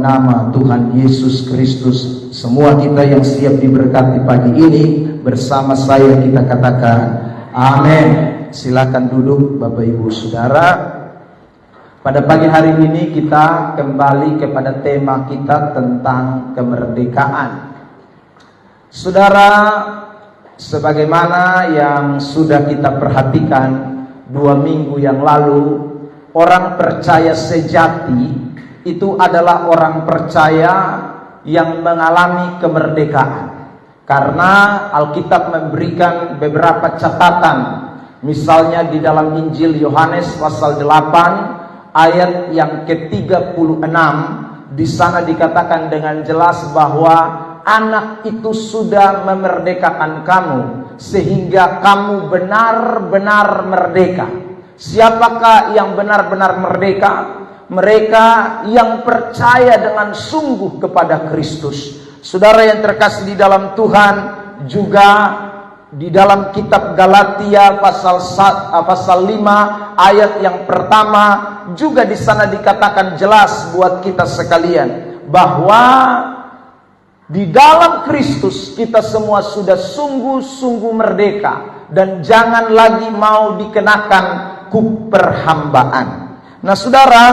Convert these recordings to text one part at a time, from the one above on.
nama Tuhan Yesus Kristus, semua kita yang siap diberkati pagi ini, bersama saya kita katakan amin. Silakan duduk Bapak Ibu Saudara. Pada pagi hari ini kita kembali kepada tema kita tentang kemerdekaan. Saudara, sebagaimana yang sudah kita perhatikan 2 minggu yang lalu, orang percaya sejati itu adalah orang percaya yang mengalami kemerdekaan. Karena Alkitab memberikan beberapa catatan. Misalnya di dalam Injil Yohanes pasal 8 ayat yang ke-36, di sana dikatakan dengan jelas bahwa anak itu sudah memerdekakan kamu sehingga kamu benar-benar merdeka. Siapakah yang benar-benar merdeka? Mereka yang percaya dengan sungguh kepada Kristus. Saudara yang terkasih di dalam Tuhan, juga di dalam kitab Galatia pasal 5 ayat yang pertama juga di sana dikatakan jelas buat kita sekalian bahwa di dalam Kristus kita semua sudah sungguh-sungguh merdeka dan jangan lagi mau dikenakan kuk perhambaan. Nah saudara,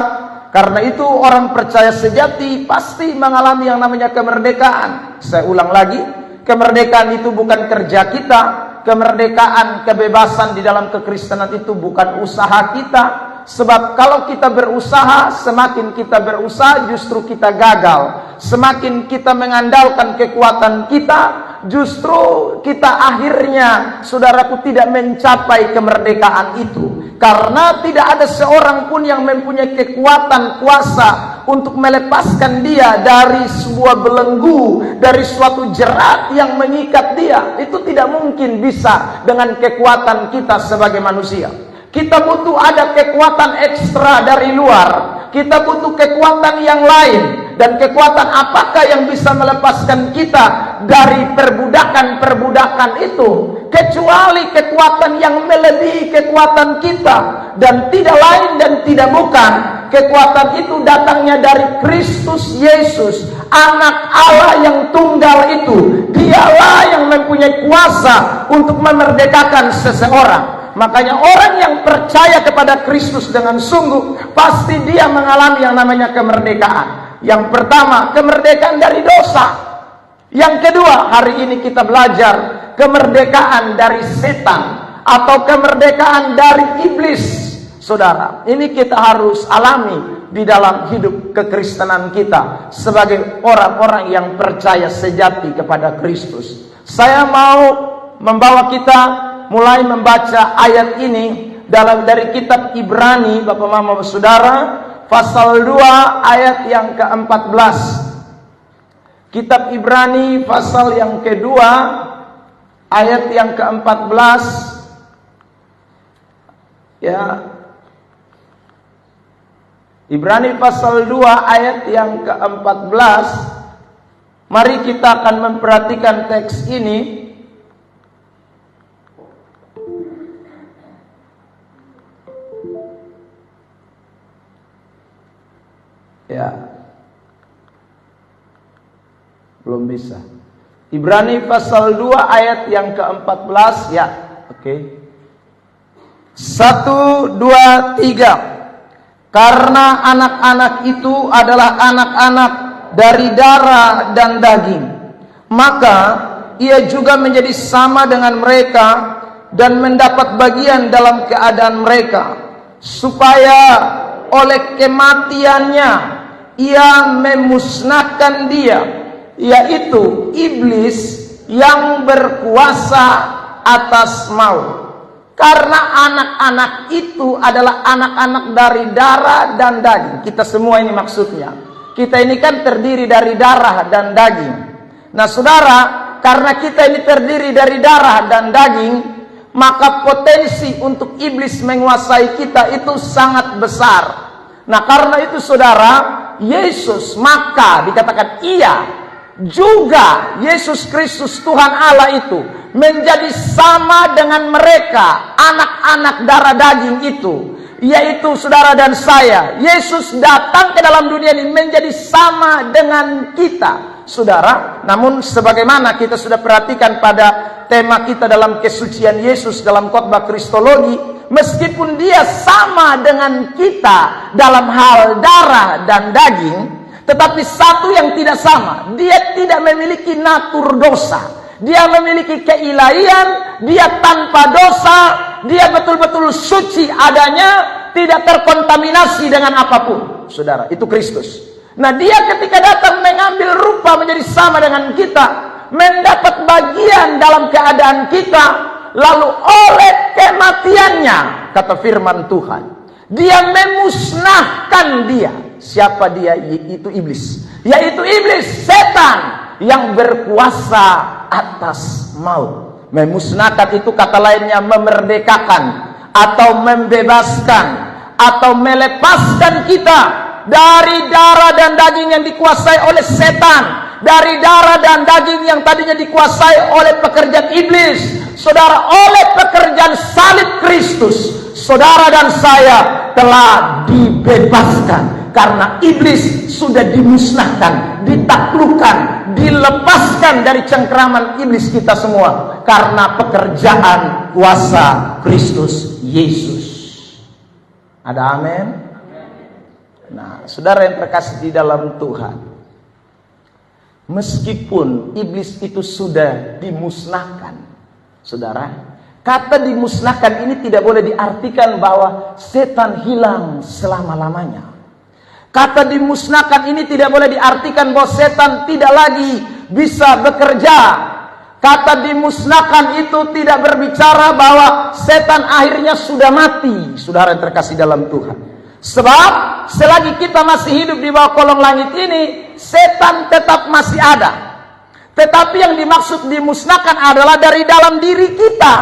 karena itu orang percaya sejati pasti mengalami yang namanya kemerdekaan. Saya ulang lagi, kemerdekaan itu bukan kerja kita. Kemerdekaan, kebebasan di dalam kekristenan itu bukan usaha kita. Sebab kalau kita berusaha, semakin kita berusaha justru kita gagal. Semakin kita mengandalkan kekuatan kita, justru kita akhirnya, saudaraku, tidak mencapai kemerdekaan itu. Karena tidak ada seorang pun yang mempunyai kekuatan kuasa untuk melepaskan dia dari sebuah belenggu, dari suatu jerat yang mengikat dia. Itu tidak mungkin bisa dengan kekuatan kita sebagai manusia. Kita butuh ada kekuatan ekstra dari luar. Kita butuh kekuatan yang lain. Dan kekuatan apakah yang bisa melepaskan kita dari perbudakan-perbudakan itu? Kecuali kekuatan yang melebihi kekuatan kita. Dan tidak lain dan tidak bukan. Kekuatan itu datangnya dari Kristus Yesus, anak Allah yang tunggal itu. Dialah yang mempunyai kuasa untuk memerdekakan seseorang. Makanya orang yang percaya kepada Kristus dengan sungguh, pasti dia mengalami yang namanya kemerdekaan. Yang pertama, kemerdekaan dari dosa. Yang kedua, hari ini kita belajar kemerdekaan dari setan atau kemerdekaan dari iblis. Saudara, ini kita harus alami di dalam hidup kekristenan kita sebagai orang-orang yang percaya sejati kepada Kristus. Saya mau membawa kita mulai membaca ayat ini dari kitab Ibrani, Bapak Mama Saudara, pasal 2 ayat yang ke-14. Kitab Ibrani pasal yang kedua ayat yang ke-14. Ya. Ibrani pasal 2 ayat yang ke-14. Mari kita akan memperhatikan teks ini. Ya, belum bisa. Ibrani pasal 2 ayat yang ke-14. Ya, oke. 1, 2, 3. Karena anak-anak itu adalah anak-anak dari darah dan daging, maka ia juga menjadi sama dengan mereka dan mendapat bagian dalam keadaan mereka, supaya oleh kematiannya ia memusnahkan dia, yaitu iblis yang berkuasa atas maut. Karena anak-anak itu adalah anak-anak dari darah dan daging. Kita semua ini maksudnya. Kita ini kan terdiri dari darah dan daging. Nah saudara, karena kita ini terdiri dari darah dan daging, maka potensi untuk iblis menguasai kita itu sangat besar. Nah karena itu saudara, Yesus, maka dikatakan ia juga, Yesus Kristus Tuhan Allah itu menjadi sama dengan mereka, anak-anak darah daging itu, yaitu saudara dan saya. Yesus datang ke dalam dunia ini menjadi sama dengan kita, saudara. Namun sebagaimana kita sudah perhatikan pada tema kita dalam kesucian Yesus dalam khotbah Kristologi, meskipun dia sama dengan kita dalam hal darah dan daging, tetapi satu yang tidak sama, dia tidak memiliki natur dosa. Dia memiliki keilahian, dia tanpa dosa, dia betul-betul suci adanya, tidak terkontaminasi dengan apapun. Saudara, itu Kristus. Nah, dia ketika datang mengambil rupa menjadi sama dengan kita, mendapat bagian dalam keadaan kita, lalu oleh kematiannya, kata firman Tuhan, dia memusnahkan dia. Siapa dia? Yaitu iblis. Yaitu iblis, setan yang berkuasa atas maut. Memusnahkan itu kata lainnya memerdekakan atau membebaskan atau melepaskan kita dari darah dan daging yang dikuasai oleh setan, dari darah dan daging yang tadinya dikuasai oleh pekerjaan iblis. Saudara, oleh pekerjaan salib Kristus, saudara dan saya telah dibebaskan. Karena iblis sudah dimusnahkan, ditaklukkan, dilepaskan dari cengkeraman iblis kita semua. Karena pekerjaan kuasa Kristus Yesus. Ada amin? Nah, saudara yang terkasih di dalam Tuhan, meskipun iblis itu sudah dimusnahkan, saudara, kata dimusnahkan ini tidak boleh diartikan bahwa setan hilang selama-lamanya. Kata dimusnahkan ini tidak boleh diartikan bahwa setan tidak lagi bisa bekerja. Kata dimusnahkan itu tidak berbicara bahwa setan akhirnya sudah mati, saudara yang terkasih dalam Tuhan. Sebab selagi kita masih hidup di bawah kolong langit ini, setan tetap masih ada. Tetapi yang dimaksud dimusnahkan adalah dari dalam diri kita,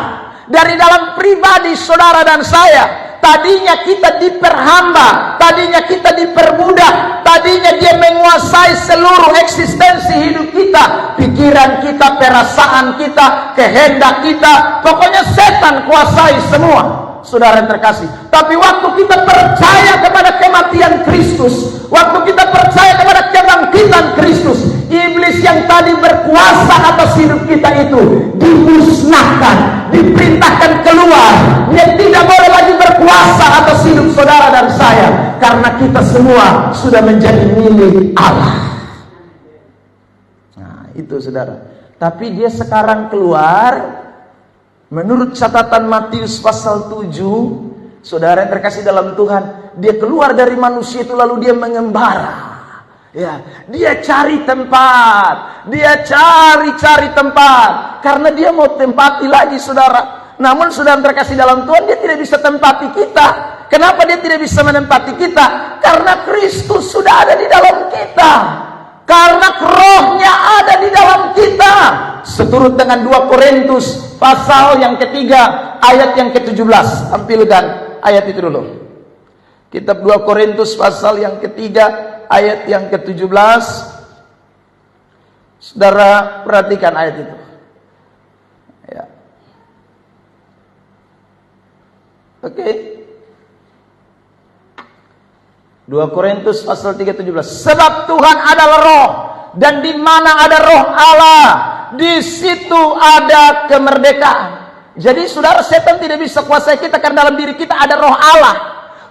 dari dalam pribadi saudara dan saya. Tadinya kita diperhamba, tadinya kita diperbudak, tadinya dia menguasai seluruh eksistensi hidup kita, pikiran kita, perasaan kita, kehendak kita, pokoknya setan kuasai semua, saudara yang terkasih. Tapi waktu kita percaya kepada kematian Kristus, waktu kita percaya kepada kebangkitan Kristus, iblis yang tadi berkuasa atas hidup kita itu dimusnahkan, diperintahkan keluar. Dia tidak boleh lagi berkuasa atas hidup saudara dan saya, karena kita semua sudah menjadi milik Allah. Nah, itu saudara. Tapi dia sekarang keluar, menurut catatan Matius pasal 7, saudara yang terkasih dalam Tuhan, dia keluar dari manusia itu lalu dia mengembara. Ya, dia cari tempat, dia cari tempat, karena dia mau tempati lagi, saudara. Namun saudara terkasih dalam Tuhan, dia tidak bisa tempati kita. Kenapa dia tidak bisa menempati kita? Karena Kristus sudah ada di dalam kita, karena rohnya ada di dalam kita. Seturut dengan 2 Korintus pasal yang ketiga ayat yang ke-17. Tampilkan ayat itu dulu. Kitab 2 Korintus pasal yang ketiga ayat yang ke-17. Saudara perhatikan ayat itu. Ya. Oke. 2 Korintus pasal 3:17. Sebab Tuhan adalah roh, dan di mana ada roh Allah, di situ ada kemerdekaan. Jadi saudara, setan tidak bisa kuasai kita karena dalam diri kita ada roh Allah.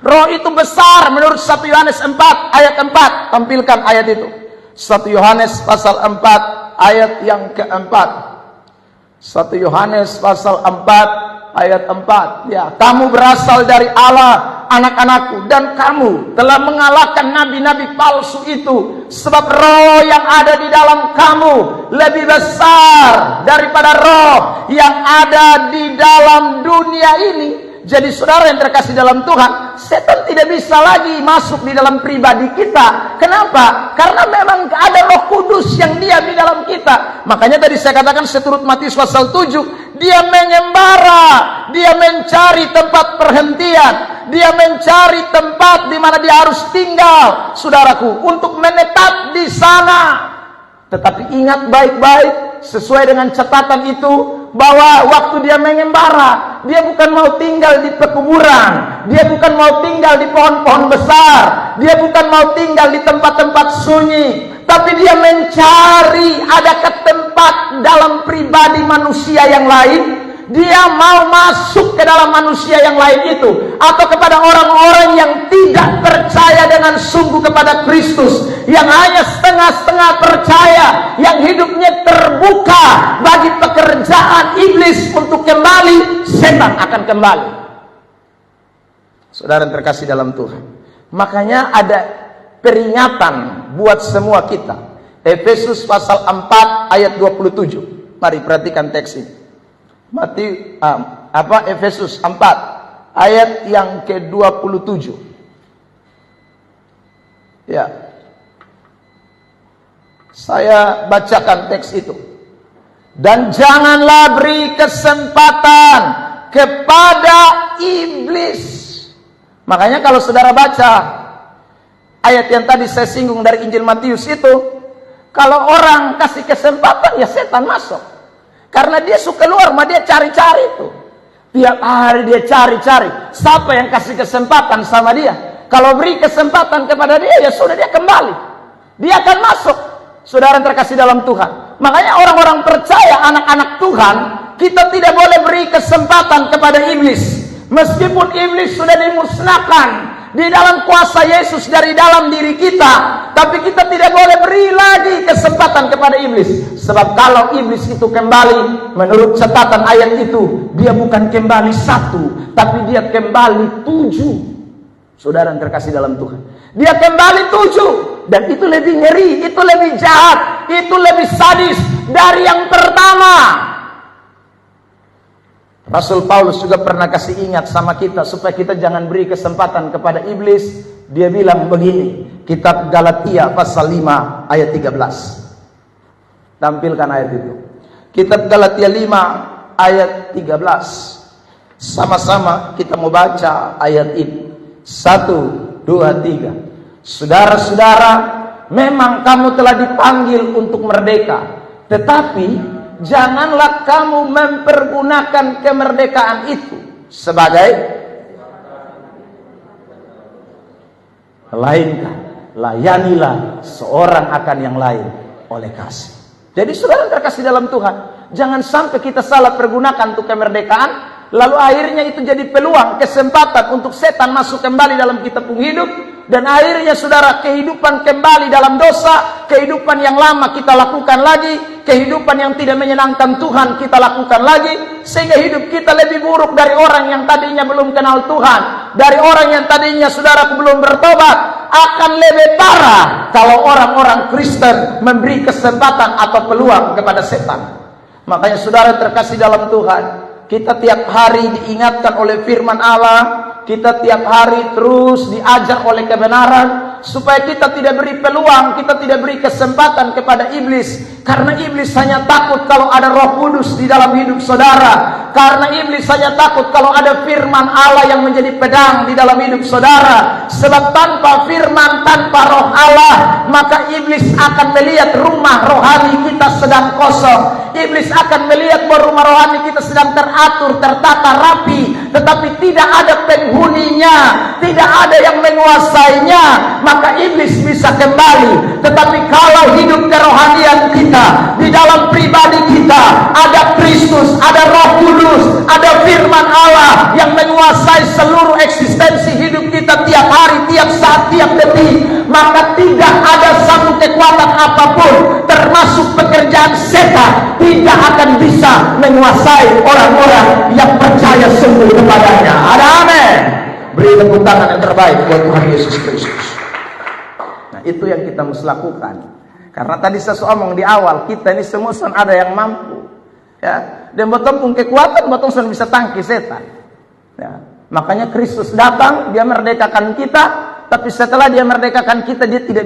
Roh itu besar menurut 1 Yohanes 4 ayat 4. Tampilkan ayat itu. 1 Yohanes pasal 4 ayat yang keempat. 1 Yohanes pasal 4 ayat 4. Ya, kamu berasal dari Allah, anak-anakku, dan kamu telah mengalahkan nabi-nabi palsu itu, sebab roh yang ada di dalam kamu lebih besar daripada roh yang ada di dalam dunia ini. Jadi saudara yang terkasih dalam Tuhan, setan tidak bisa lagi masuk di dalam pribadi kita. Kenapa? Karena memang ada Roh Kudus yang diam di dalam kita. Makanya tadi saya katakan seturut Matius pasal 7, dia mengembara, dia mencari tempat perhentian, dia mencari tempat di mana dia harus tinggal, saudaraku, untuk menetap di sana. Tetapi ingat baik-baik, sesuai dengan catatan itu, bahwa waktu dia mengembara, dia bukan mau tinggal di pekuburan, Dia bukan mau tinggal di pohon-pohon besar. Dia bukan mau tinggal di tempat-tempat sunyi. Tapi dia mencari adakah tempat dalam pribadi manusia yang lain. Dia mau masuk ke dalam manusia yang lain itu, atau kepada orang-orang yang tidak percaya dengan sungguh kepada Kristus, yang hanya setengah-setengah percaya, yang hidupnya terbuka bagi pekerjaan iblis untuk kembali. Setan akan kembali. Saudara yang terkasih dalam Tuhan, makanya ada peringatan buat semua kita. Efesus pasal 4 ayat 27. Mari perhatikan teks ini. Efesus 4 ayat yang ke-27. Ya. Saya bacakan teks itu. Dan janganlah beri kesempatan kepada iblis. Makanya kalau saudara baca ayat yang tadi saya singgung dari Injil Matius itu, kalau orang kasih kesempatan ya setan masuk. Karena dia suka keluar, dia cari-cari itu. Tiap hari dia cari-cari. Siapa yang kasih kesempatan sama dia? Kalau beri kesempatan kepada dia, ya sudah dia kembali. Dia akan masuk. Saudara yang terkasih dalam Tuhan. Makanya orang-orang percaya, anak-anak Tuhan, kita tidak boleh beri kesempatan kepada iblis. Meskipun iblis sudah dimusnahkan di dalam kuasa Yesus dari dalam diri kita, tapi kita tidak boleh beri lagi kesempatan kepada iblis. Sebab kalau iblis itu kembali, menurut catatan ayat itu, dia bukan kembali 1, tapi dia kembali 7. Saudara yang terkasih dalam Tuhan, dia kembali 7. Dan itu lebih ngeri, itu lebih jahat, itu lebih sadis dari yang pertama. Rasul Paulus juga pernah kasih ingat sama kita supaya kita jangan beri kesempatan kepada iblis. Dia bilang begini, kitab Galatia pasal 5 ayat 13. Tampilkan ayat itu. Kitab Galatia 5 ayat 13. Sama-sama kita mau baca ayat ini. 1, 2, 3. Saudara-saudara, memang kamu telah dipanggil untuk merdeka, tetapi janganlah kamu mempergunakan kemerdekaan itu sebagai, melainkan layanilah seorang akan yang lain oleh kasih. Jadi saudara terkasih dalam Tuhan, jangan sampai kita salah pergunakan untuk kemerdekaan, lalu akhirnya itu jadi peluang, kesempatan untuk setan masuk kembali dalam kita pun hidup. Dan akhirnya saudara, kehidupan kembali dalam dosa, kehidupan yang lama kita lakukan lagi, kehidupan yang tidak menyenangkan Tuhan kita lakukan lagi, sehingga hidup kita lebih buruk dari orang yang tadinya belum kenal Tuhan, dari orang yang tadinya saudara belum bertobat. Akan lebih parah kalau orang-orang Kristen memberi kesempatan atau peluang kepada setan. Makanya saudara terkasih dalam Tuhan, kita tiap hari diingatkan oleh firman Allah, kita tiap hari terus diajak oleh kebenaran, supaya kita tidak beri peluang, kita tidak beri kesempatan kepada iblis. Karena iblis hanya takut kalau ada Roh Kudus di dalam hidup saudara. Karena iblis hanya takut kalau ada firman Allah yang menjadi pedang di dalam hidup saudara. Sebab tanpa firman, tanpa Roh Allah, maka iblis akan melihat rumah rohani kita sedang kosong. Iblis akan melihat bahwa rumah rohani kita sedang teratur, tertata rapi, tetapi tidak ada penghuninya, tidak ada yang menguasainya, maka iblis bisa kembali. Tetapi kalau hidup kerohanian kita, di dalam pribadi kita ada Kristus, ada Roh Kudus, ada firman Allah yang menguasai seluruh eksistensi hidup kita tiap hari, tiap saat, tiap detik, maka tidak ada satu kekuatan apapun, termasuk pekerjaan setan, tidak akan bisa menguasai orang-orang yang percaya sungguh kepadanya. Ada amin. Beri tepuk tangan yang terbaik buat Tuhan Yesus Kristus. Nah, itu yang kita mesti lakukan. Karena tadi saya omong di awal, kita ini semua ada yang mampu, ya. Dan botong pun kekuatan, botong bisa tangkis setan. Ya. Makanya Kristus datang, dia merdekakan kita, tapi setelah dia merdekakan kita, dia tidak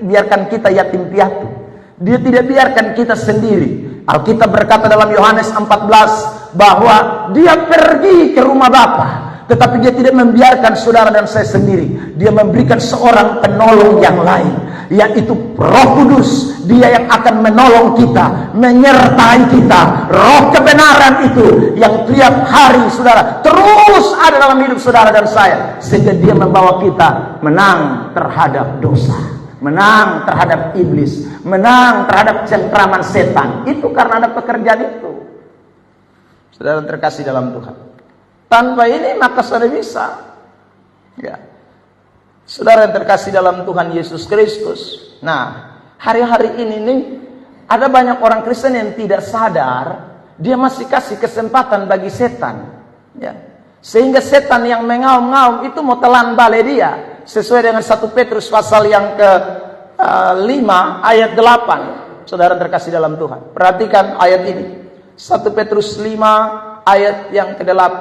biarkan kita yatim piatu. Dia tidak biarkan kita sendiri. Alkitab berkata dalam Yohanes 14 bahwa dia pergi ke rumah Bapa, tetapi dia tidak membiarkan saudara dan saya sendiri. Dia memberikan seorang penolong yang lain. yaitu Roh Kudus. Dia yang akan menolong kita, menyertai kita. Roh kebenaran itu yang tiap hari saudara terus ada dalam hidup saudara dan saya, sehingga dia membawa kita menang terhadap dosa, menang terhadap iblis, menang terhadap cengkraman setan. Itu karena ada pekerjaan itu. Saudara terkasih dalam Tuhan, tanpa ini maka saudara bisa, ya. Saudara yang terkasih dalam Tuhan Yesus Kristus. Nah, hari-hari ini nih ada banyak orang Kristen yang tidak sadar, dia masih kasih kesempatan bagi setan, ya. Sehingga setan yang mengaum-ngaum itu mau telan balik dia, sesuai dengan 1 Petrus pasal yang ke-5 ayat 8. Saudara terkasih dalam Tuhan, perhatikan ayat ini. 1 Petrus 5 ayat yang ke-8.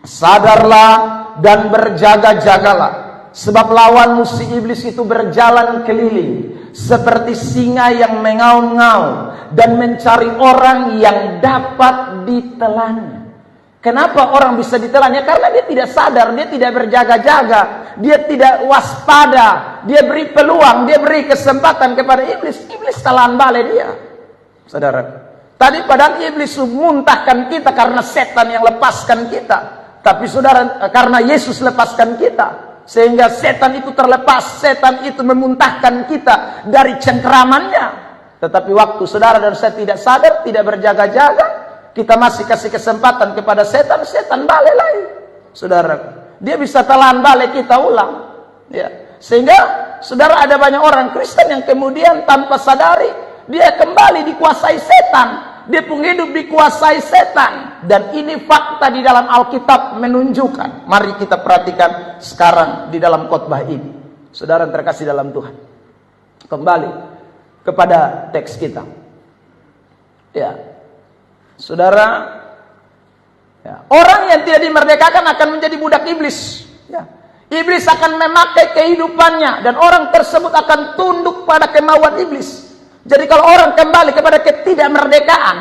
Sadarlah dan berjaga-jagalah, sebab lawanmu si iblis itu berjalan keliling seperti singa yang mengaum-ngaum dan mencari orang yang dapat ditelan. Kenapa orang bisa ditelannya? Karena dia tidak sadar, dia tidak berjaga-jaga, dia tidak waspada, dia beri peluang, dia beri kesempatan kepada iblis. Iblis telan balik dia. Saudara, tadi padahal iblis muntahkan kita karena setan yang lepaskan kita. Tapi saudara, karena Yesus lepaskan kita, sehingga setan itu terlepas, setan itu memuntahkan kita dari cengkeramannya. Tetapi waktu saudara dan saya tidak sadar, tidak berjaga-jaga, kita masih kasih kesempatan kepada setan, setan balik lagi. Saudara, dia bisa telan balik kita ulang, ya. Sehingga saudara, ada banyak orang Kristen yang kemudian tanpa sadari dia kembali dikuasai setan. Dia pun hidup dikuasai setan. Dan ini fakta di dalam Alkitab menunjukkan. Mari kita perhatikan sekarang di dalam khotbah ini. Saudara terkasih dalam Tuhan, kembali kepada teks kita, ya. Saudara, ya, orang yang tidak dimerdekakan akan menjadi budak iblis, ya. Iblis akan memakai kehidupannya, dan orang tersebut akan tunduk pada kemauan iblis. Jadi kalau orang kembali kepada ketidakmerdekaan,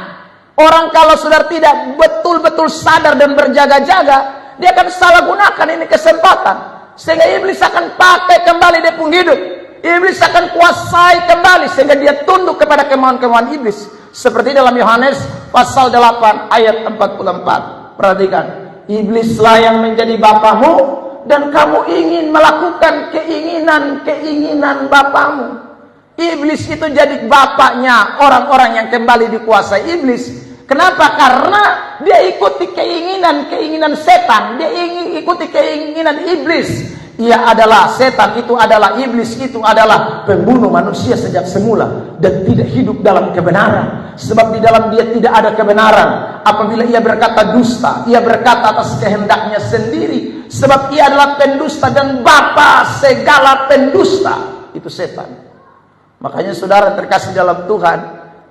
orang kalau saudara tidak betul-betul sadar dan berjaga-jaga, dia akan salah gunakan ini kesempatan. Sehingga iblis akan pakai kembali dia pun hidup. Iblis akan kuasai kembali sehingga dia tunduk kepada kemauan-kemauan iblis. Seperti dalam Yohanes pasal 8 ayat 44. Perhatikan, iblislah yang menjadi bapamu dan kamu ingin melakukan keinginan bapamu. Iblis itu jadi bapaknya orang-orang yang kembali dikuasai iblis. Kenapa? Karena dia ikuti keinginan setan. Dia ikuti keinginan iblis. Ia adalah setan, itu adalah iblis, itu adalah pembunuh manusia sejak semula dan tidak hidup dalam kebenaran. Sebab di dalam dia tidak ada kebenaran. Apabila ia berkata dusta, ia berkata atas kehendaknya sendiri. Sebab ia adalah pendusta dan bapa segala pendusta. Itu setan. Makanya saudara terkasih dalam Tuhan,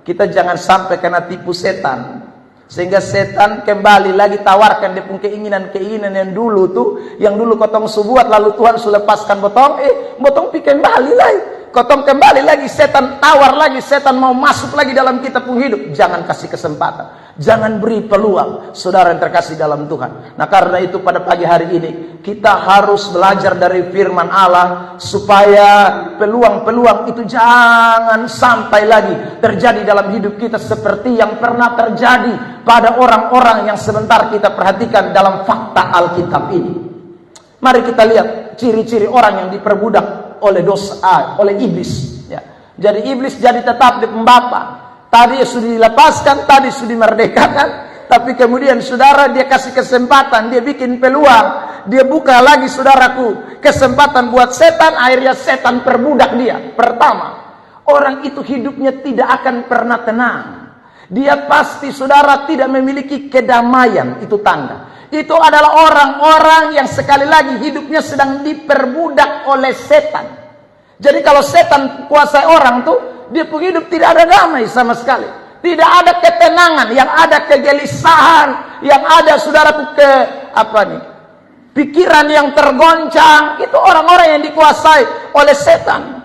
kita jangan sampai kena tipu setan. Sehingga setan kembali lagi tawarkan dia pun keinginan-keinginan yang dulu tuh, yang dulu kotong subuat lalu Tuhan sudah lepaskan botong, botong pi kembali lagi. Kotong kembali lagi, setan tawar lagi, setan mau masuk lagi dalam kita pun hidup. Jangan kasih kesempatan, jangan beri peluang, saudara yang terkasih dalam Tuhan. Nah karena itu pada pagi hari ini kita harus belajar dari firman Allah supaya peluang-peluang itu jangan sampai lagi terjadi dalam hidup kita seperti yang pernah terjadi pada orang-orang yang sebentar kita perhatikan dalam fakta Alkitab ini. Mari kita lihat ciri-ciri orang yang diperbudak oleh dosa, oleh iblis, ya. Jadi iblis jadi tetap di pembapa. Tadi sudah dilepaskan, tadi sudah dimerdekakan, tapi kemudian saudara dia kasih kesempatan, dia bikin peluang, dia buka lagi saudaraku kesempatan buat setan, akhirnya setan perbudak dia. Pertama, orang itu hidupnya tidak akan pernah tenang. Dia pasti saudara tidak memiliki kedamaian, itu tanda. Itu adalah orang-orang yang sekali lagi hidupnya sedang diperbudak oleh setan. Jadi kalau setan kuasai orang tuh, dia pun hidup tidak ada damai sama sekali. Tidak ada ketenangan, yang ada kegelisahan, yang ada saudaraku pikiran yang tergoncang. Itu orang-orang yang dikuasai oleh setan.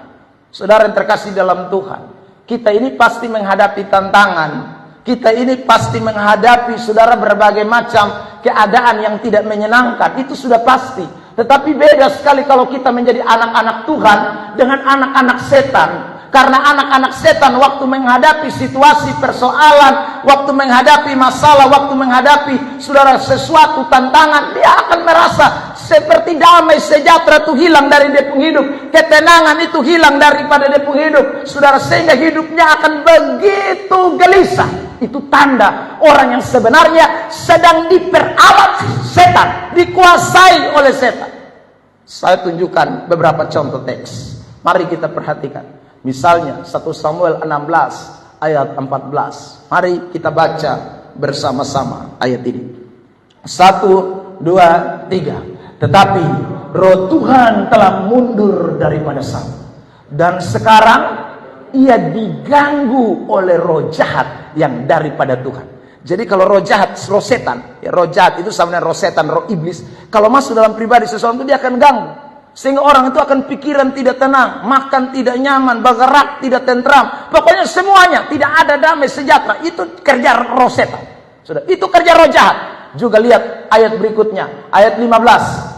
Saudara yang terkasih dalam Tuhan, kita ini pasti menghadapi tantangan. Kita ini pasti menghadapi saudara berbagai macam keadaan yang tidak menyenangkan. Itu sudah pasti. Tetapi beda sekali kalau kita menjadi anak-anak Tuhan dengan anak-anak setan. Karena anak-anak setan waktu menghadapi situasi persoalan, waktu menghadapi masalah, waktu menghadapi saudara sesuatu tantangan, dia akan merasa seperti damai sejahtera itu hilang dari dia pun hidup, ketenangan itu hilang daripada dia pun hidup, saudara, sehingga hidupnya akan begitu gelisah. Itu tanda orang yang sebenarnya sedang diperalat setan, dikuasai oleh setan. Saya tunjukkan beberapa contoh teks. Mari kita perhatikan. Misalnya 1 Samuel 16 ayat 14. Mari kita baca bersama-sama ayat ini. 1, 2, 3. Tetapi roh Tuhan telah mundur daripada Saul, dan sekarang ia diganggu oleh roh jahat yang daripada Tuhan. Jadi kalau roh jahat, roh setan, ya, roh jahat itu sebenarnya roh setan, roh iblis. Kalau masuk dalam pribadi seseorang itu dia akan ganggu. Sehingga orang itu akan pikiran tidak tenang, makan tidak nyaman, bergerak tidak tentram. Pokoknya semuanya tidak ada damai sejahtera. Itu kerja roh setan. Sudah, itu kerja roh jahat. Juga lihat ayat berikutnya, ayat 15,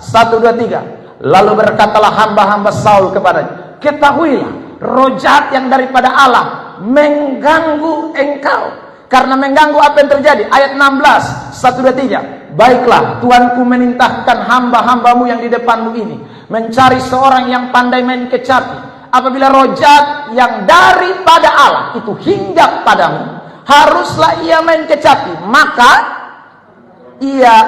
1, 2, 3. Lalu berkatalah hamba-hamba Saul kepadanya, ketahuilah, roh jahat yang daripada Allah mengganggu engkau. Karena mengganggu, apa yang terjadi? Ayat 16, 1, 2, 3. Baiklah, Tuanku menintahkan hamba-hambamu yang di depanmu ini mencari seorang yang pandai main kecapi. Apabila roh jahat yang daripada Allah itu hinggap padamu, haruslah ia main kecapi, maka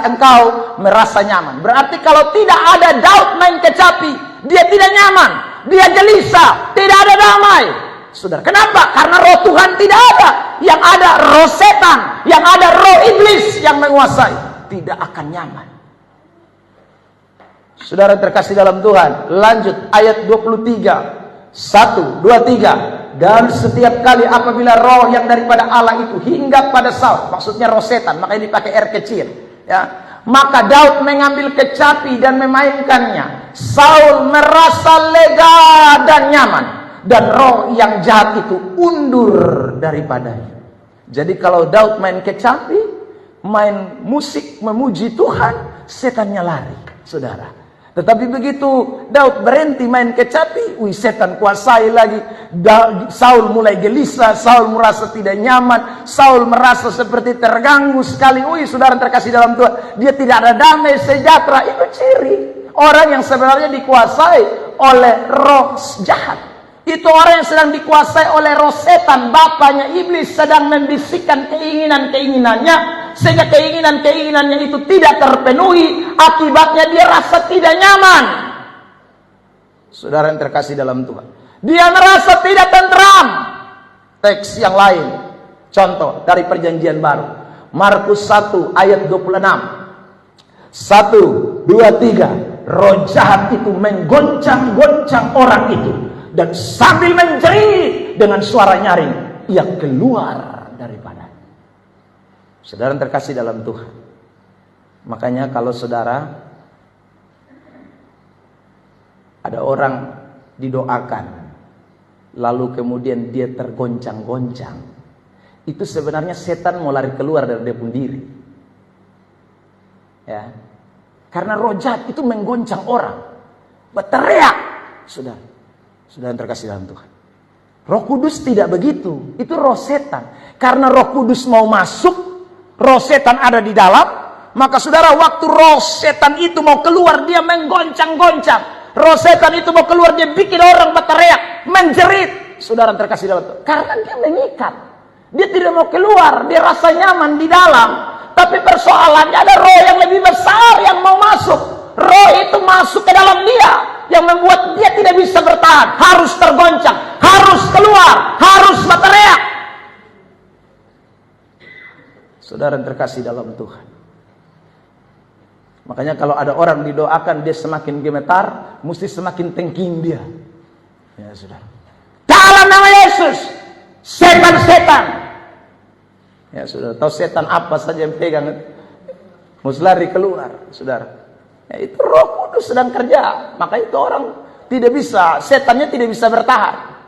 engkau merasa nyaman. Berarti kalau tidak ada Daud main kecapi, dia tidak nyaman, dia gelisah, tidak ada damai. Saudara, kenapa? Karena roh Tuhan tidak ada. Yang ada roh setan, yang ada roh iblis yang menguasai. Tidak akan nyaman. Saudara terkasih dalam Tuhan, lanjut ayat 23. 1, 2, 3. Dan setiap kali apabila roh yang daripada Allah itu hinggap pada Saul, maksudnya roh setan, makanya dipakai R kecil, ya. Maka Daud mengambil kecapi dan memainkannya. Saul merasa lega dan nyaman, dan roh yang jahat itu undur daripadanya. Jadi kalau Daud main kecapi, main musik memuji Tuhan, setannya lari, saudara. Tetapi begitu Daud berhenti main kecapi, setan kuasai lagi. Saul mulai gelisah, Saul merasa tidak nyaman, Saul merasa seperti terganggu sekali. Saudara terkasih dalam Tuhan, dia tidak ada damai sejahtera. Itu ciri orang yang sebenarnya dikuasai oleh roh jahat. Itu orang yang sedang dikuasai oleh roh setan. Bapaknya iblis sedang membisikkan keinginan-keinginannya, sehingga keinginan-keinginannya itu tidak terpenuhi. Akibatnya dia rasa tidak nyaman. Saudara yang terkasih dalam Tuhan, dia merasa tidak tentram. Teks yang lain, contoh dari perjanjian baru, Markus 1 ayat 26. 1, 2, 3. Roh jahat itu menggoncang-goncang orang itu, dan sambil menjerit dengan suara nyaring, ia keluar daripada. Saudara terkasih dalam Tuhan, makanya kalau saudara ada orang didoakan, lalu kemudian dia tergoncang-goncang, itu sebenarnya setan mau lari keluar dari dia pun diri. Ya, karena roh jahat itu menggoncang orang, berteriak, saudara. Saudara yang terkasih dalam Tuhan, Roh Kudus tidak begitu. Itu roh setan. Karena Roh Kudus mau masuk, roh setan ada di dalam, maka saudara, waktu roh setan itu mau keluar, dia menggoncang-goncang. Roh setan itu mau keluar, dia bikin orang berteriak, menjerit. Saudara yang terkasih dalam Tuhan, karena dia mengikat, dia tidak mau keluar, dia rasa nyaman di dalam. Tapi persoalannya ada roh yang lebih besar yang mau masuk. Roh itu masuk ke dalam dia, yang membuat dia tidak bisa bertahan, harus tergoncang, harus keluar, harus berteriak. Saudara yang terkasih dalam Tuhan, makanya kalau ada orang didoakan, dia semakin gemetar, mesti semakin tengking dia. Ya saudara, dalam nama Yesus, setan-setan. Ya saudara, tahu setan apa saja yang pegang, mesti lari keluar, saudara. Ya, itu Roh Kudus sedang kerja. Maka itu orang tidak bisa, setannya tidak bisa bertahan.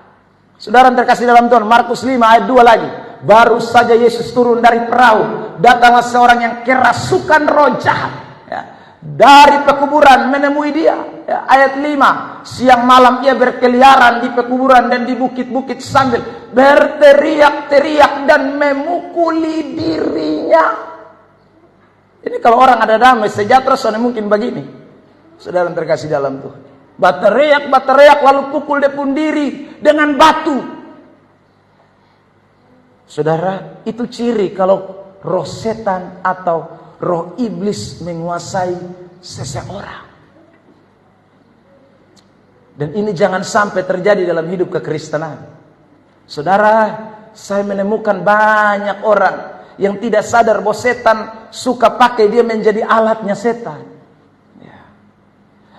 Saudara yang terkasih dalam Tuhan, Markus 5 ayat 2 lagi. Baru saja Yesus turun dari perahu, datanglah seorang yang kerasukan roh jahat. Ya. dari pekuburan menemui dia. Ya, ayat 5, siang malam ia berkeliaran di pekuburan dan di bukit-bukit sambil berteriak-teriak dan memukuli dirinya. Ini kalau orang ada damai sejahtera, soalnya mungkin begini. Saudara terkasih dalam Tuhan, berteriak lalu pukul dia pun diri dengan batu. Saudara, itu ciri kalau roh setan atau roh iblis menguasai seseorang. Dan ini jangan sampai terjadi dalam hidup kekristenan. Saudara, saya menemukan banyak orang yang tidak sadar bahwa setan suka pakai dia menjadi alatnya setan. Ya.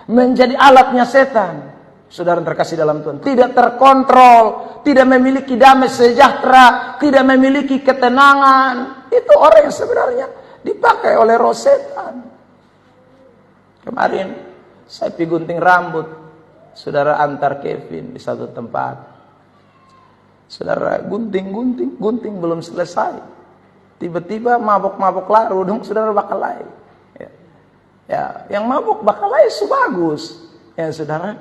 Menjadi alatnya setan. Saudara terkasih dalam Tuhan, tidak terkontrol, tidak memiliki damai sejahtera, tidak memiliki ketenangan. Itu orang yang sebenarnya dipakai oleh roh setan. Kemarin saya pergi gunting rambut, saudara, antar Kevin di satu tempat. Saudara, gunting belum selesai. Tiba-tiba mabok laru dong, saudara, bakal lain. Ya, yang mabok bakal lain bagus. Ya, saudara,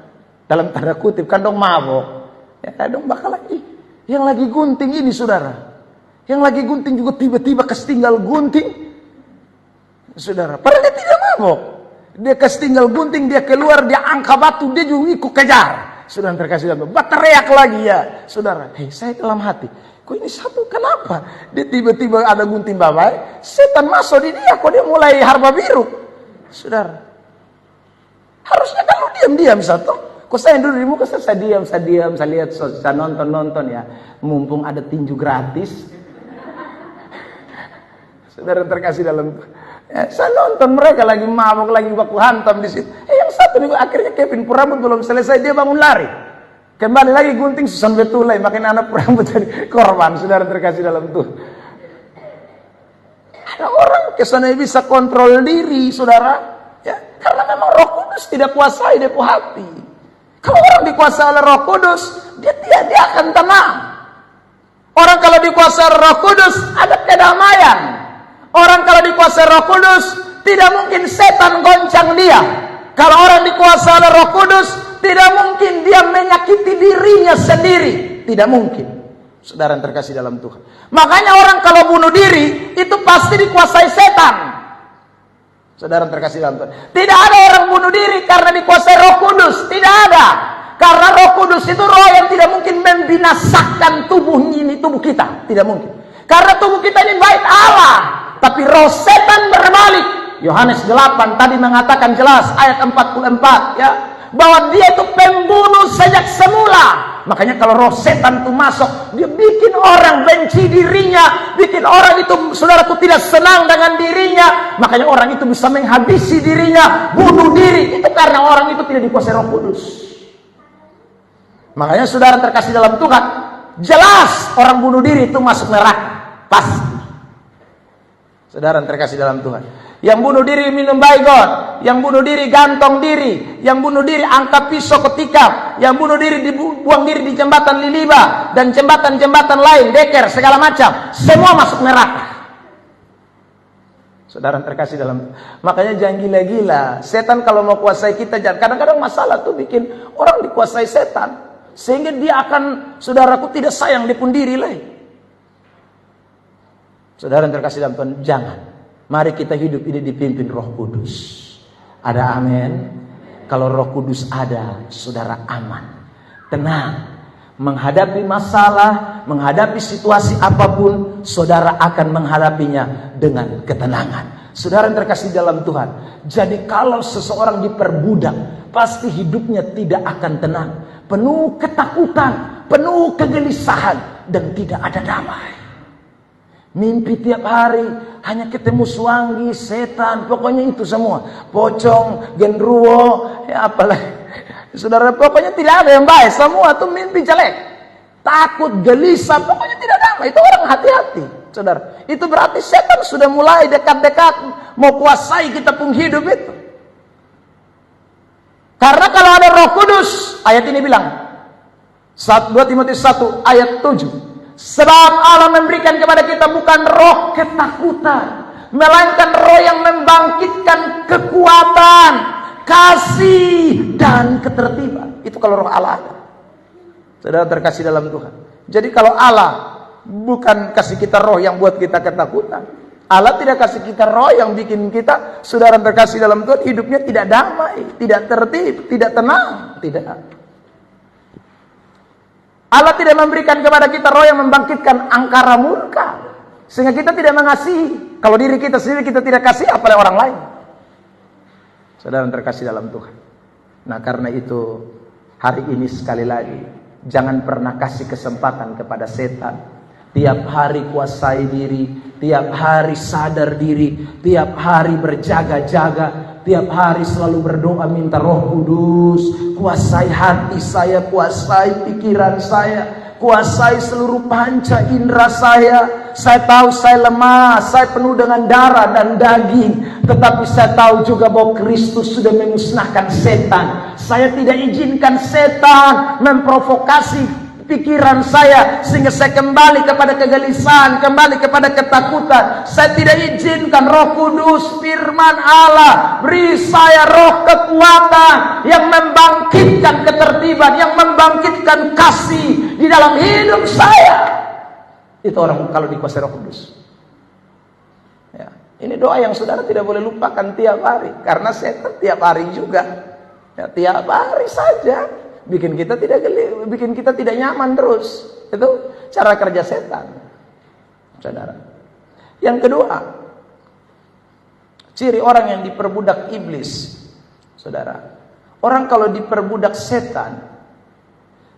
dalam tanda kutip kan dong mabok. Ya, dong bakal lain. Yang lagi gunting ini, saudara. Yang lagi gunting juga tiba-tiba ketinggal gunting. Saudara, padahal dia tidak mabok. Dia ketinggal gunting, dia keluar, dia angkat batu, dia juga ikut kejar. Saudara terkasih dalam Tuhan, teriak lagi ya. Saudara, saya dalam hati, kok ini satu, kenapa? Dia tiba-tiba ada gunting babai, setan masuk di dia, kok dia mulai harba biru. Saudara, harusnya kalau diam-diam satu. Kok saya dulu di muka saya diam, saya lihat, saya nonton ya. Mumpung ada tinju gratis. Saudara terkasih dalam Tuhan. Ya, saya nonton mereka lagi mabok, lagi baku hantam di situ. Yang satu nih akhirnya Kevin rambut belum selesai, dia bangun lari. Kembali lagi gunting susan betulai, makin anak rambut dari korban. Saudara terkasih dalam Tuhan. Ada orang kesana bisa kontrol diri, saudara. Ya, karena memang Roh Kudus tidak kuasai dia hati. Kalau orang dikuasai oleh Roh Kudus, dia akan tenang. Orang kalau dikuasai oleh Roh Kudus, ada kedamaian. Orang kalau dikuasai Roh Kudus, tidak mungkin setan goncang dia. Kalau orang dikuasai oleh Roh Kudus, tidak mungkin dia menyakiti dirinya sendiri. Tidak mungkin. Saudara yang terkasih dalam Tuhan. Makanya orang kalau bunuh diri, itu pasti dikuasai setan. Saudara yang terkasih dalam Tuhan. Tidak ada orang bunuh diri karena dikuasai Roh Kudus. Tidak ada. Karena Roh Kudus itu roh yang tidak mungkin membinasakan tubuh kita. Tidak mungkin. Karena tubuh kita ini bait Allah. Tapi roh setan berbalik. Yohanes 8 tadi mengatakan jelas ayat 44 ya, bahwa dia itu pembunuh sejak semula. Makanya kalau roh setan itu masuk, dia bikin orang benci dirinya, bikin orang itu, saudaraku, tidak senang dengan dirinya. Makanya orang itu bisa menghabisi dirinya, bunuh diri. Itu karena orang itu tidak dikuasai Roh Kudus. Makanya saudara terkasih dalam Tuhan, jelas orang bunuh diri itu masuk neraka. Pasti. Saudara terkasih dalam Tuhan, yang bunuh diri minum baygon, yang bunuh diri gantong diri, yang bunuh diri angkat pisau ketikam, yang bunuh diri dibuang diri di jembatan Liliba dan jembatan-jembatan lain, deker segala macam, semua masuk neraka. Saudara terkasih dalam, makanya jangan gila-gila. Setan kalau mau kuasai kita, jangan. Kadang-kadang masalah tuh bikin orang dikuasai setan, sehingga dia akan, saudaraku, tidak sayang dia pun diri lagi. Saudara yang terkasih dalam Tuhan, jangan. Mari kita hidup ini dipimpin Roh Kudus. Ada amin? Kalau Roh Kudus ada, saudara aman, tenang. Menghadapi masalah, menghadapi situasi apapun, saudara akan menghadapinya dengan ketenangan. Saudara yang terkasih dalam Tuhan, jadi kalau seseorang diperbudak, pasti hidupnya tidak akan tenang. Penuh ketakutan, penuh kegelisahan, dan tidak ada damai. Mimpi tiap hari hanya ketemu suanggi, setan, pokoknya itu semua. Pocong, genderuwo, ya apalah. Saudara, pokoknya tidak ada yang baik. Semua itu mimpi jelek. Takut, gelisah, pokoknya tidak damai. Itu orang hati-hati. Saudara, itu berarti setan sudah mulai dekat-dekat mau kuasai kita pun hidup itu. Karena kalau ada Roh Kudus, ayat ini bilang 2 Timotius 1 ayat 7. Sebab Allah memberikan kepada kita bukan roh ketakutan, melainkan roh yang membangkitkan kekuatan, kasih, dan ketertiban. Itu kalau roh Allah ada. Saudara terkasih dalam Tuhan. Jadi kalau Allah bukan kasih kita roh yang buat kita ketakutan, Allah tidak kasih kita roh yang bikin kita, saudara terkasih dalam Tuhan, hidupnya tidak damai, tidak tertib, tidak tenang. Tidak. Allah tidak memberikan kepada kita roh yang membangkitkan angkara murka, sehingga kita tidak mengasihi. Kalau diri kita sendiri kita tidak kasih, apalagi orang lain. Saudara terkasih dalam Tuhan. Nah karena itu, hari ini sekali lagi, jangan pernah kasih kesempatan kepada setan. Tiap hari kuasai diri, tiap hari sadar diri, tiap hari berjaga-jaga, tiap hari selalu berdoa minta Roh Kudus kuasai hati saya, kuasai pikiran saya, kuasai seluruh panca indera saya. Saya tahu saya lemah, saya penuh dengan darah dan daging, tetapi saya tahu juga bahwa Kristus sudah memusnahkan setan. Saya tidak izinkan setan memprovokasi pikiran saya sehingga saya kembali kepada kegelisahan, kembali kepada ketakutan. Saya tidak izinkan Roh Kudus, firman Allah, beri saya roh kekuatan yang membangkitkan ketertiban, yang membangkitkan kasih di dalam hidup saya. Itu orang kalau dikuasai Roh Kudus. Ya, ini doa yang saudara tidak boleh lupakan tiap hari, karena setan tiap hari juga. Ya, tiap hari saja bikin kita tidak geli, bikin kita tidak nyaman terus. Itu cara kerja setan, saudara. Yang kedua, ciri orang yang diperbudak iblis, saudara. Orang kalau diperbudak setan,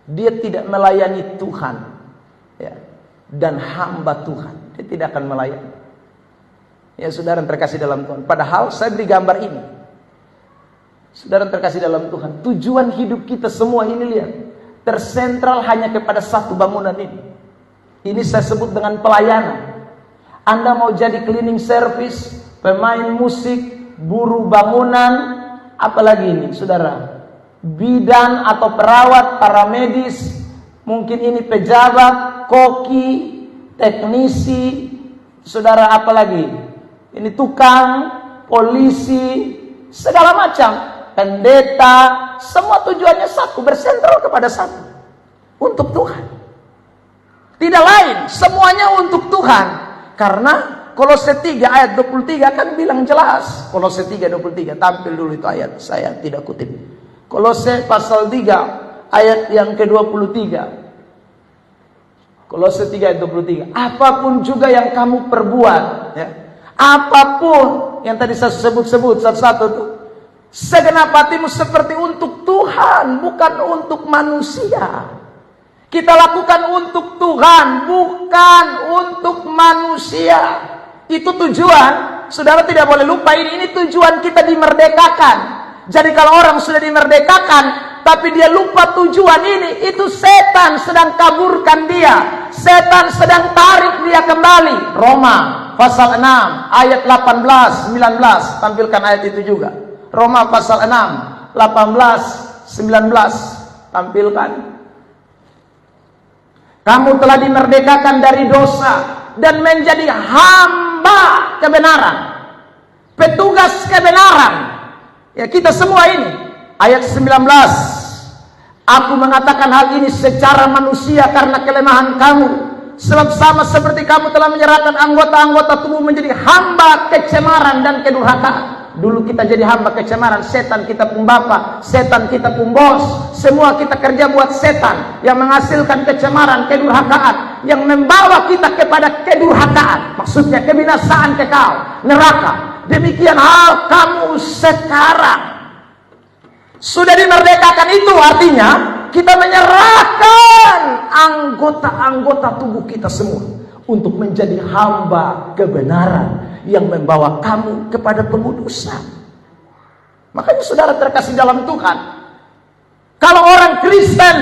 dia tidak melayani Tuhan, ya, dan hamba Tuhan. Dia tidak akan melayani. Ya, saudara terkasih dalam Tuhan. Padahal saya beri gambar ini. Saudara terkasih dalam Tuhan, tujuan hidup kita semua ini, lihat, tersentral hanya kepada satu bangunan ini. Ini saya sebut dengan pelayanan. Anda mau jadi cleaning service, pemain musik, buruh bangunan, apalagi ini, saudara, bidan atau perawat, paramedis, mungkin ini pejabat, koki, teknisi, saudara, apalagi ini tukang, polisi, segala macam. Pendeta, semua tujuannya satu, bersentral kepada satu, untuk Tuhan. Tidak lain, semuanya untuk Tuhan. Karena Kolose 3 ayat 23 kan bilang jelas. Kolose 3:23, tampil dulu itu ayat, saya tidak kutip. Kolose pasal 3 ayat yang ke-23. Kolose 3 ayat 23. Apapun juga yang kamu perbuat, ya, apapun yang tadi saya sebut-sebut satu-satu tuh, segenap hatimu seperti untuk Tuhan, bukan untuk manusia. Kita lakukan untuk Tuhan, bukan untuk manusia. Itu tujuan. Saudara tidak boleh lupa ini tujuan kita dimerdekakan. Jadi kalau orang sudah dimerdekakan, tapi dia lupa tujuan ini, itu setan sedang kaburkan dia. Setan sedang tarik dia kembali. Roma pasal 6 ayat 18, 19, tampilkan ayat itu juga. Roma pasal 6, 18, 19, tampilkan. Kamu telah dimerdekakan dari dosa dan menjadi hamba kebenaran, petugas kebenaran. Ya, kita semua ini. Ayat 19. Aku mengatakan hal ini secara manusia karena kelemahan kamu. Sebab sama seperti kamu telah menyerahkan anggota-anggota tubuh menjadi hamba kecemaran dan kedurhakaan. Dulu kita jadi hamba kecemaran, setan kita pun bapak, setan kita pun bos. Semua kita kerja buat setan yang menghasilkan kecemaran, kedurhakaan, yang membawa kita kepada kedurhakaan. Maksudnya kebinasaan kekal, neraka. Demikian hal kamu sekarang. Sudah dimerdekakan, itu artinya kita menyerahkan anggota-anggota tubuh kita semua untuk menjadi hamba kebenaran yang membawa kamu kepada pengudusan. Makanya saudara terkasih dalam Tuhan, kalau orang Kristen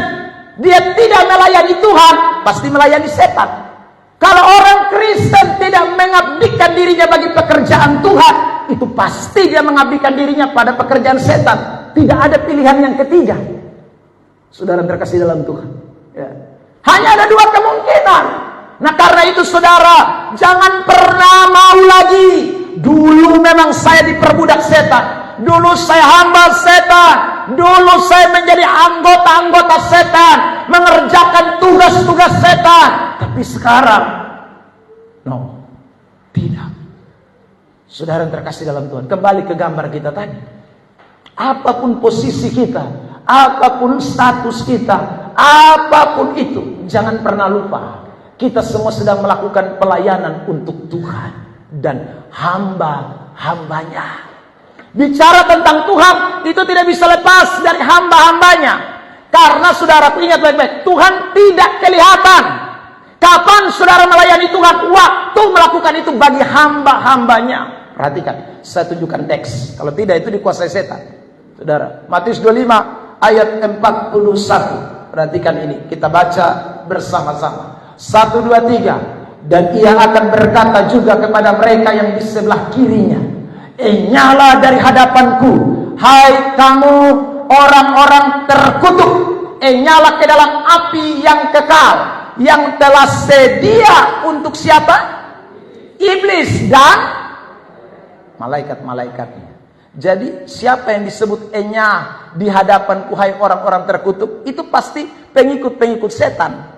dia tidak melayani Tuhan, pasti melayani setan. Kalau orang Kristen tidak mengabdikan dirinya bagi pekerjaan Tuhan, itu pasti dia mengabdikan dirinya pada pekerjaan setan. Tidak ada pilihan yang ketiga. Saudara terkasih dalam Tuhan, ya. Hanya ada dua kemungkinan. Nah karena itu saudara, jangan pernah mau lagi Dulu memang saya diperbudak setan. Dulu saya hamba setan. Dulu saya menjadi anggota-anggota setan, mengerjakan tugas-tugas setan. Tapi sekarang, no, tidak. Saudara yang terkasih dalam Tuhan, kembali ke gambar kita tadi. Apapun posisi kita, apapun status kita, apapun itu, jangan pernah lupa, kita semua sedang melakukan pelayanan untuk Tuhan dan hamba-hambanya. Bicara tentang Tuhan itu tidak bisa lepas dari hamba-hambanya. Karena saudara ingat baik-baik, Tuhan tidak kelihatan. Kapan saudara melayani Tuhan? Waktu melakukan itu bagi hamba-hambanya. Perhatikan, saya tunjukkan teks. Kalau tidak itu dikuasai setan. Saudara, Matius 25 ayat 41. Perhatikan ini, kita baca bersama-sama. 1, 2, 3. Dan ia akan berkata juga kepada mereka yang di sebelah kirinya, nyala dari hadapanku, hai kamu orang-orang terkutuk, nyala ke dalam api yang kekal, yang telah sedia untuk siapa? Iblis dan malaikat-malaikatnya. Jadi siapa yang disebut enyah di hadapanku, hai orang-orang terkutuk, itu pasti pengikut-pengikut setan.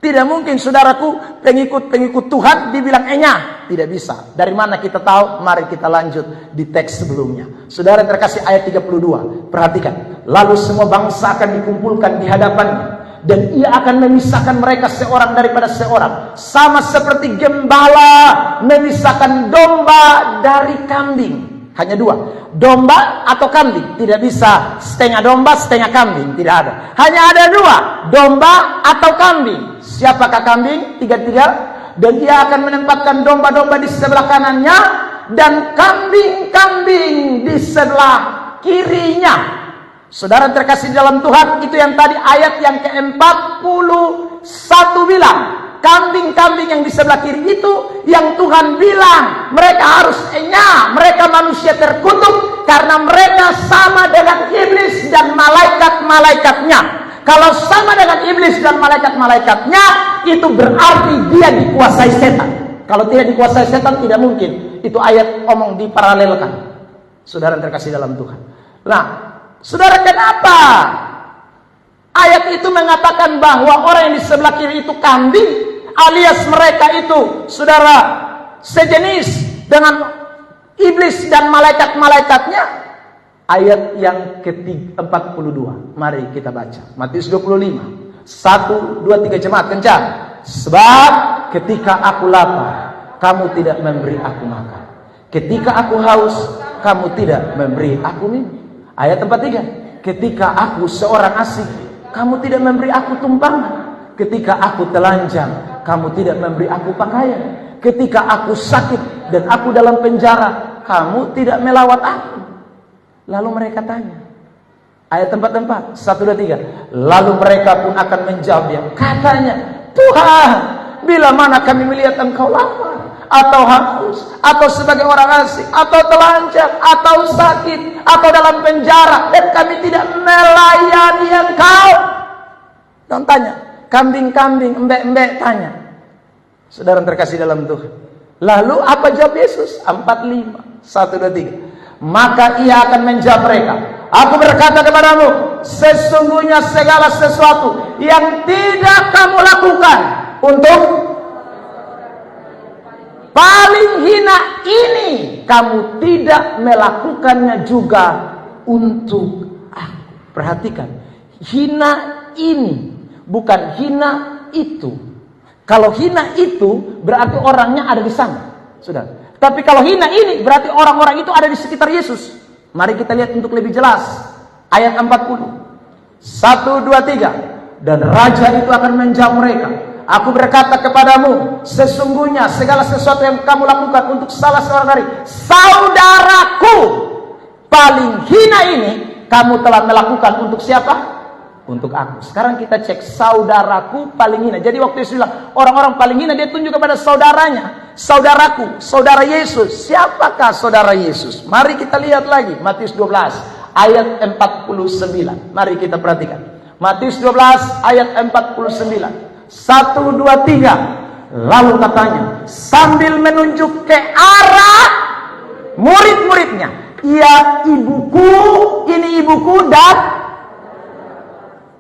Tidak mungkin saudaraku pengikut-pengikut Tuhan dibilang enyah. Tidak bisa. Dari mana kita tahu? Mari kita lanjut di teks sebelumnya. Saudara terkasih, ayat 32. Perhatikan. Lalu semua bangsa akan dikumpulkan di hadapannya, dan ia akan memisahkan mereka seorang daripada seorang, sama seperti gembala memisahkan domba dari kambing. Hanya dua, domba atau kambing. Tidak bisa setengah domba setengah kambing, tidak ada. Hanya ada dua, domba atau kambing. Siapakah kambing? Tiga-tiga. Dan ia akan menempatkan domba-domba di sebelah kanannya dan kambing-kambing di sebelah kirinya. Saudara terkasih dalam Tuhan, itu yang tadi ayat yang ke-41 bilang. Kambing-kambing yang di sebelah kiri itu yang Tuhan bilang mereka harus enyah, mereka manusia terkutuk karena mereka sama dengan iblis dan malaikat-malaikatnya. Kalau sama dengan iblis dan malaikat-malaikatnya, itu berarti dia dikuasai setan. Kalau tidak dikuasai setan, tidak mungkin itu ayat omong diparalelkan. Saudara terkasih dalam Tuhan. Nah, saudara, kenapa ayat itu mengatakan bahwa orang yang di sebelah kiri itu kambing, alias mereka itu, saudara, sejenis dengan iblis dan malaikat-malaikatnya? Ayat yang ke-42. Mari kita baca. Matius 25. 1, 2, 3 jemaat kencang. Sebab ketika aku lapar, kamu tidak memberi aku makan. Ketika aku haus, kamu tidak memberi aku minum. Ayat 43. Ketika aku seorang asing, kamu tidak memberi aku tumpangan. Ketika aku telanjang, kamu tidak memberi aku pakaian. Ketika aku sakit dan aku dalam penjara, kamu tidak melawat aku. Lalu mereka tanya, ayat 44, 1, 2, 3. Lalu mereka pun akan menjawabnya, katanya, Tuhan, bila mana kami melihat engkau lapar, atau haus, atau sebagai orang asing, atau telanjang, atau sakit, atau dalam penjara, dan kami tidak melayani engkau. Dan tanya, kambing-kambing, embek-embek tanya. Saudara terkasih dalam Tuhan. Lalu apa jawab Yesus? 45, 1, 2, 3. Maka ia akan menjawab mereka, aku berkata kepadamu, sesungguhnya segala sesuatu yang tidak kamu lakukan untuk paling hina ini, kamu tidak melakukannya juga untuk aku. Perhatikan, hina ini, bukan hina itu. Kalau hina itu berarti orangnya ada di sana, saudara. Tapi kalau hina ini berarti orang-orang itu ada di sekitar Yesus. Mari kita lihat untuk lebih jelas. Ayat 40. 1, 2, 3. Dan raja itu akan menjawab mereka, aku berkata kepadamu, sesungguhnya segala sesuatu yang kamu lakukan untuk salah seorang dari saudaraku paling hina ini, kamu telah melakukan untuk siapa? Untuk aku. Sekarang kita cek saudaraku paling hina. Jadi waktu Yesus bilang orang-orang paling hina, dia tunjuk kepada saudaranya, saudaraku, saudara Yesus. Siapakah saudara Yesus? Mari kita lihat lagi Matius 12 ayat 49. Mari kita perhatikan Matius 12 ayat 49. 1, 2, 3. Lalu katanya sambil menunjuk ke arah murid-muridnya. Ia ibuku, ini ibuku, dan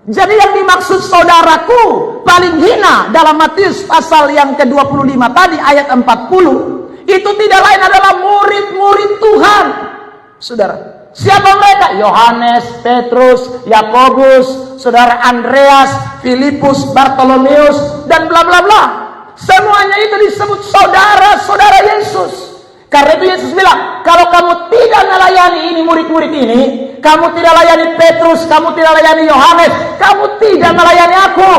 jadi yang dimaksud saudaraku paling hina dalam Matius pasal yang ke-25 tadi ayat 40, itu tidak lain adalah murid-murid Tuhan. Saudara, siapa mereka? Yohanes, Petrus, Yakobus, saudara Andreas, Filipus, Bartolomeus, dan bla bla bla. Semuanya itu disebut saudara-saudara Yesus. Karena itu Yesus bilang, kalau kamu tidak melayani ini murid-murid ini, kamu tidak layani Petrus, kamu tidak layani Yohanes, kamu tidak melayani aku.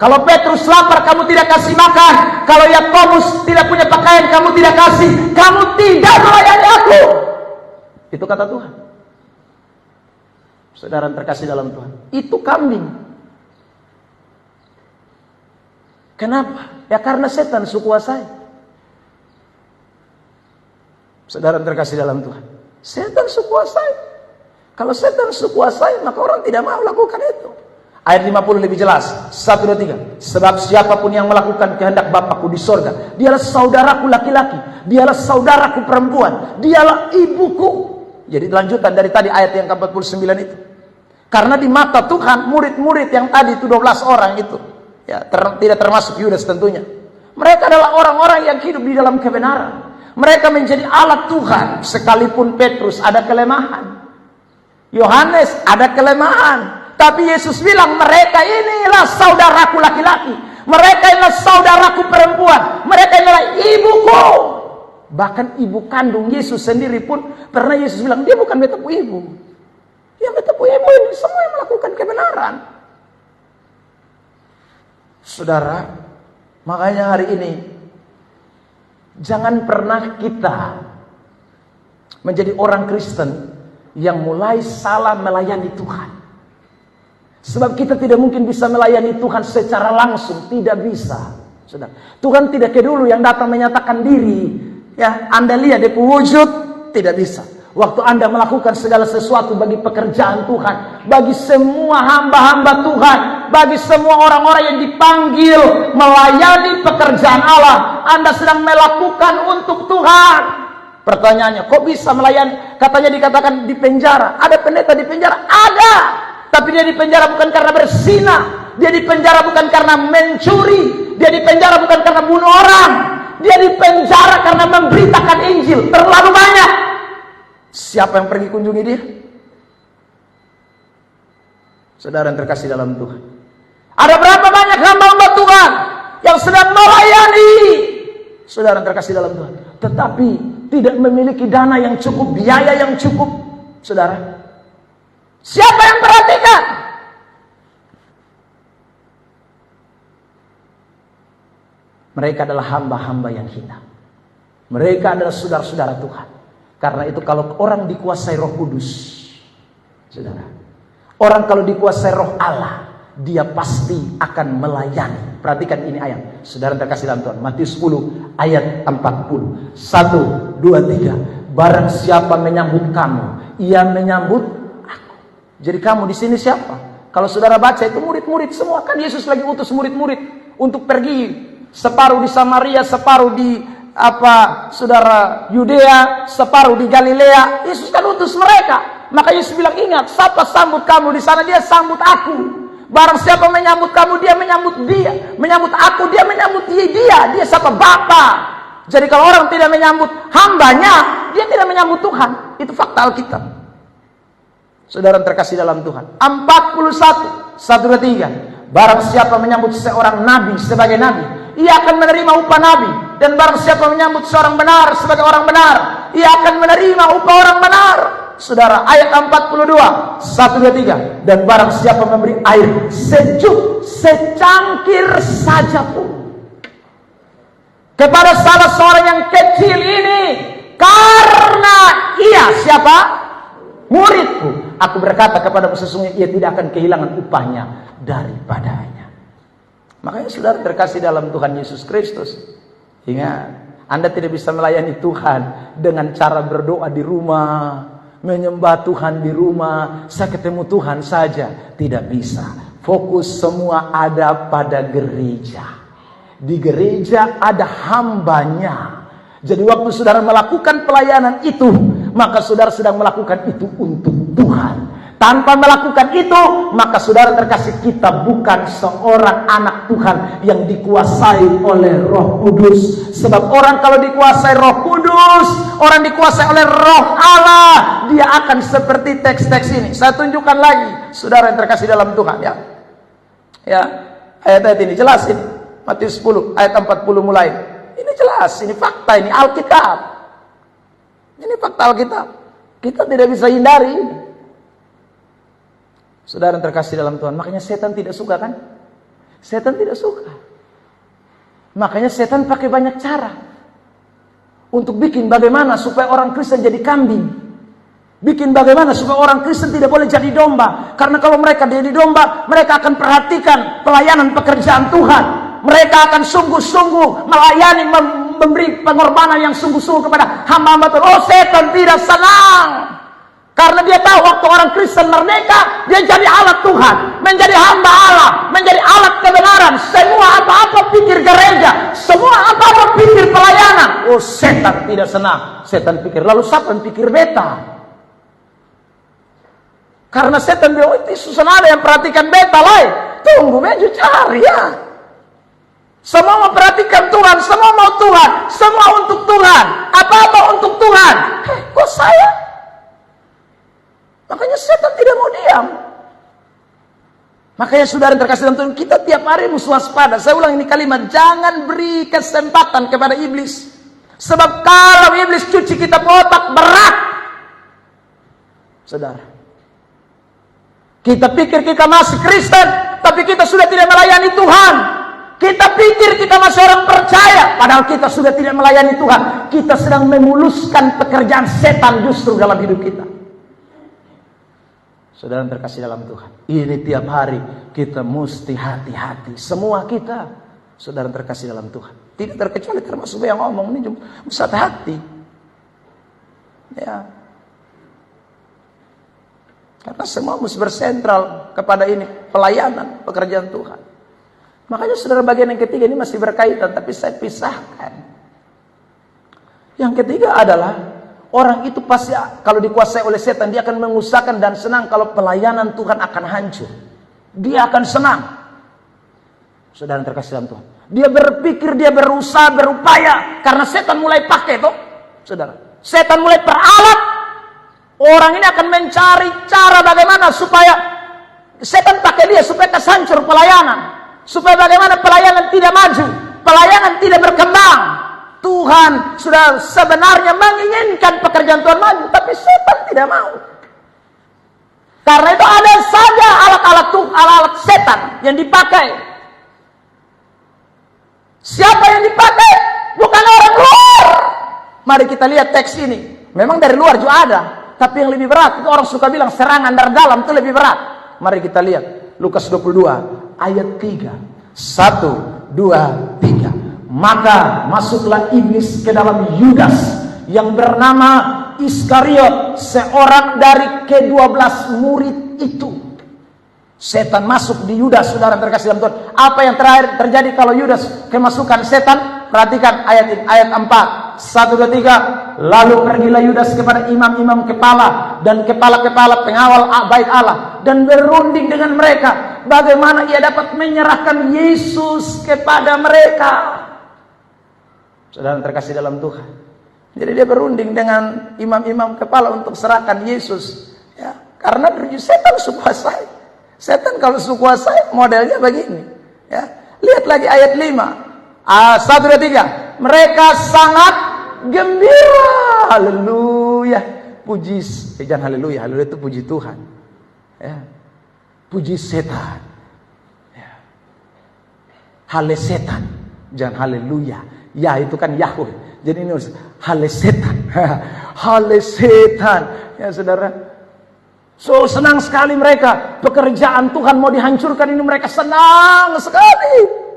Kalau Petrus lapar, kamu tidak kasih makan. Kalau Yakobus tidak punya pakaian, kamu tidak kasih. Kamu tidak melayani aku. Itu kata Tuhan. Saudara terkasih dalam Tuhan, itu kambing. Kenapa? Ya karena setan sukuasai. Saudara terkasih dalam Tuhan, setan sukuasai. Kalau setan sukuasai, maka orang tidak mau lakukan itu. Ayat 50 lebih jelas. 1, 2, 3. Sebab siapapun yang melakukan kehendak Bapakku di sorga, dialah saudaraku laki-laki, dialah saudaraku perempuan, dialah ibuku. Jadi lanjutan dari tadi ayat yang ke-49 itu. Karena di mata Tuhan, murid-murid yang tadi itu 12 orang itu, ya, tidak termasuk Yudas tentunya, mereka adalah orang-orang yang hidup di dalam kebenaran. Mereka menjadi alat Tuhan. Sekalipun Petrus ada kelemahan, Yohanes ada kelemahan, tapi Yesus bilang mereka inilah saudaraku laki-laki, mereka inilah saudaraku perempuan, mereka inilah ibuku. Bahkan ibu kandung Yesus sendiri pun pernah Yesus bilang, dia bukan betapu ibu. Yang betapu ibu ini semua yang melakukan kebenaran. Saudara, makanya hari ini jangan pernah kita menjadi orang Kristen yang mulai salah melayani Tuhan. Sebab kita tidak mungkin bisa melayani Tuhan secara langsung, tidak bisa. Saudara, Tuhan tidak kayak dulu yang datang menyatakan diri. Ya, Anda lihat dia wujud, tidak bisa. Waktu Anda melakukan segala sesuatu bagi pekerjaan Tuhan, bagi semua hamba-hamba Tuhan, bagi semua orang-orang yang dipanggil melayani pekerjaan Allah, Anda sedang melakukan untuk Tuhan. Pertanyaannya, kok bisa melayani? Katanya dikatakan di penjara. Ada pendeta di penjara? Ada. Tapi dia di penjara bukan karena berzina, dia di penjara bukan karena mencuri, dia di penjara bukan karena bunuh orang, dia di penjara karena memberitakan Injil. Terlalu banyak. Siapa yang pergi kunjungi dia? Saudara yang terkasih dalam Tuhan, ada berapa banyak hamba-hamba Tuhan yang sedang melayani, saudara yang terkasih dalam Tuhan, tetapi tidak memiliki dana yang cukup, biaya yang cukup. Saudara, siapa yang perhatikan? Mereka adalah hamba-hamba yang hina. Mereka adalah saudara-saudara Tuhan. Karena itu kalau orang dikuasai Roh Kudus, saudara, orang kalau dikuasai Roh Allah, dia pasti akan melayani. Perhatikan ini ayat, saudara terkasih dalam Tuhan, Matius 10 ayat 40. 1, 2, 3. Barang siapa menyambut kamu, ia menyambut aku. Jadi kamu di sini siapa? Kalau saudara baca itu murid-murid semua, kan Yesus lagi utus murid-murid untuk pergi, separuh di Samaria, separuh di saudara Yudea, separuh di Galilea. Yesus kan utus mereka. Maka Yesus bilang, ingat, siapa sambut kamu di sana, dia sambut aku. Barang siapa menyambut kamu, dia menyambut dia. Menyambut aku, dia menyambut dia. Dia siapa? Bapa. Jadi kalau orang tidak menyambut hambanya, dia tidak menyambut Tuhan. Itu fakta Alkitab. Saudara terkasih dalam Tuhan, 41, 1, 2, 3. Barang siapa menyambut seorang nabi sebagai nabi, ia akan menerima upah nabi. Dan barang siapa menyambut seorang benar sebagai orang benar, ia akan menerima upah orang benar. Saudara, ayat 42, 1, 2, 3. Dan barang siapa memberi air sejuk secangkir saja pun kepada salah seorang yang kecil ini, karena ia siapa? Muridku, aku berkata kepada sesungguhnya ia tidak akan kehilangan upahnya daripadanya. Makanya saudara terkasih dalam Tuhan Yesus Kristus, ingat, Anda tidak bisa melayani Tuhan dengan cara berdoa di rumah, menyembah Tuhan di rumah, saya ketemu Tuhan saja. Tidak bisa. Fokus semua ada pada gereja. Di gereja ada hambanya. Jadi waktu saudara melakukan pelayanan itu, maka saudara sedang melakukan itu untuk Tuhan. Tanpa melakukan itu, maka saudara terkasih, kita bukan seorang anak Tuhan yang dikuasai oleh Roh Kudus. Sebab orang kalau dikuasai Roh Kudus, orang dikuasai oleh Roh Allah, dia akan seperti teks-teks ini. Saya tunjukkan lagi, saudara yang terkasih dalam Tuhan, ya. Ya, ayat-ayat ini jelas ini. Matius 10 ayat 40 mulai. Ini jelas, ini fakta, ini Alkitab. Ini fakta Alkitab. Kita tidak bisa hindari ini. Saudara yang terkasih dalam Tuhan, makanya setan tidak suka kan? Setan tidak suka. Makanya setan pakai banyak cara untuk bikin bagaimana supaya orang Kristen jadi kambing. Bikin bagaimana supaya orang Kristen tidak boleh jadi domba. Karena kalau mereka jadi domba, mereka akan perhatikan pelayanan pekerjaan Tuhan. Mereka akan sungguh-sungguh melayani, memberi pengorbanan yang sungguh-sungguh kepada hamba-hamba Tuhan. Oh, setan tidak senang. Karena dia tahu waktu orang Kristen merdeka, dia jadi alat Tuhan, menjadi hamba Allah, menjadi alat kebenaran. Semua apa-apa pikir gereja, semua apa-apa pikir pelayanan. Oh, setan tidak senang. Setan pikir, lalu siapa yang pikir beta? Karena setan bilang, itu susah ada yang perhatikan beta lah. Tunggu, meja cari ya. Semua memperhatikan Tuhan, semua mau Tuhan, semua untuk Tuhan, apa-apa untuk Tuhan. Kok saya? Makanya setan tidak mau diam. Makanya saudara yang terkasih dalam Tuhan, kita tiap hari mesti waspada. Saya ulang ini kalimat, jangan beri kesempatan kepada iblis. Sebab kalau iblis cuci kita ke otak, berat. Saudara, kita pikir kita masih Kristen, tapi kita sudah tidak melayani Tuhan. Kita pikir kita masih orang percaya, padahal kita sudah tidak melayani Tuhan. Kita sedang memuluskan pekerjaan setan justru dalam hidup kita. Saudara yang terkasih dalam Tuhan, ini tiap hari kita mesti hati-hati. Semua kita, saudara yang terkasih dalam Tuhan, tidak terkecuali termasuk yang ngomong ini, mesti hati-hati. Ya, karena semua mesti bersentral kepada ini pelayanan pekerjaan Tuhan. Makanya saudara, bagian yang ketiga ini masih berkaitan, tapi saya pisahkan. Yang ketiga adalah orang itu pasti kalau dikuasai oleh setan, dia akan mengusahakan dan senang kalau pelayanan Tuhan akan hancur. Dia akan senang. Saudara yang terkasih dalam Tuhan, dia berpikir, dia berusaha, berupaya. Karena setan mulai pakai tuh, saudara. Setan mulai peralat. Orang ini akan mencari cara bagaimana supaya setan pakai dia supaya hancur pelayanan. Supaya bagaimana pelayanan tidak maju, pelayanan tidak berkembang. Tuhan sudah sebenarnya menginginkan pekerjaan Tuhan maju, tapi setan tidak mau. Karena itu ada saja alat-alat setan yang dipakai. Siapa yang dipakai? Bukan orang luar. Mari kita lihat teks ini. Memang dari luar juga ada, tapi yang lebih berat itu orang suka bilang serangan dari dalam itu lebih berat. Mari kita lihat Lukas 22 ayat 3. 1, 2, 3. Maka masuklah iblis ke dalam Yudas yang bernama Iskariot, seorang dari ke-12 murid itu. Setan masuk di Yudas, saudara terkasih dalam Tuhan. Apa yang terakhir terjadi kalau Yudas kemasukan setan? Perhatikan ayat ini, ayat 4. 1, 2, 3. Lalu pergilah Yudas kepada imam-imam kepala dan kepala-kepala pengawal bait Allah dan berunding dengan mereka bagaimana ia dapat menyerahkan Yesus kepada mereka. Saudara terkasih dalam Tuhan. Jadi dia berunding dengan imam-imam kepala untuk serahkan Yesus. Ya, karena setan sukuasai. Setan kalau sukuasai modelnya begini. Ya, lihat lagi ayat 5. 1, 2, 3. Mereka sangat gembira. Haleluya. Puji, jangan haleluya. Haleluya itu puji Tuhan. Ya. Puji setan. Ya. Hale setan. Jangan haleluya. Ya itu kan Yahweh. Jadi ini harus hale setan. Hale setan. Ya saudara. So senang sekali mereka. Pekerjaan Tuhan mau dihancurkan ini, mereka senang sekali.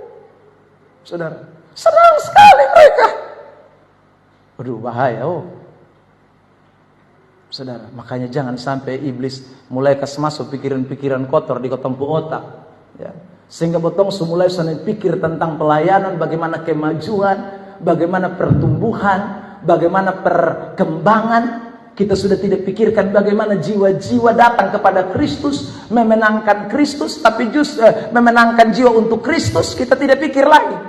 Saudara, senang sekali mereka. Waduh, bahaya. Saudara, makanya jangan sampai iblis mulai masuk pikiran-pikiran kotor di ketompu otak. Ya. Sehingga botong semulai sana pikir tentang pelayanan, bagaimana kemajuan, bagaimana pertumbuhan, bagaimana perkembangan. Kita sudah tidak pikirkan bagaimana jiwa-jiwa datang kepada Kristus, memenangkan Kristus, tapi justru memenangkan jiwa untuk Kristus. Kita tidak pikir lagi.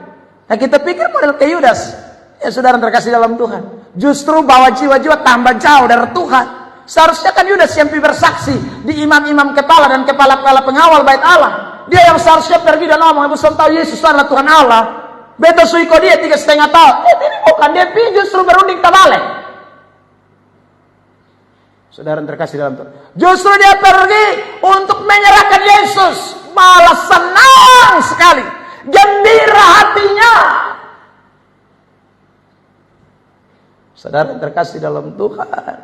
Nah, kita pikir model kayak Yudas. Ya, saudara terkasih dalam Tuhan, justru bawa jiwa-jiwa tambah jauh dari Tuhan. Seharusnya kan Yudas yang bersaksi di imam-imam kepala dan kepala-kepala pengawal bait Allah. Dia yang seharusnya pergi dan ngomong, "Ibu tahu Yesus adalah Tuhan Allah." Beto suiko dia 3,5 tahun. Ini bukan, dia justru berunding terbalik. Saudara terkasih dalam Tuhan, justru dia pergi untuk menyerahkan Yesus. Malah senang sekali, gembira hatinya. Saudara terkasih dalam Tuhan,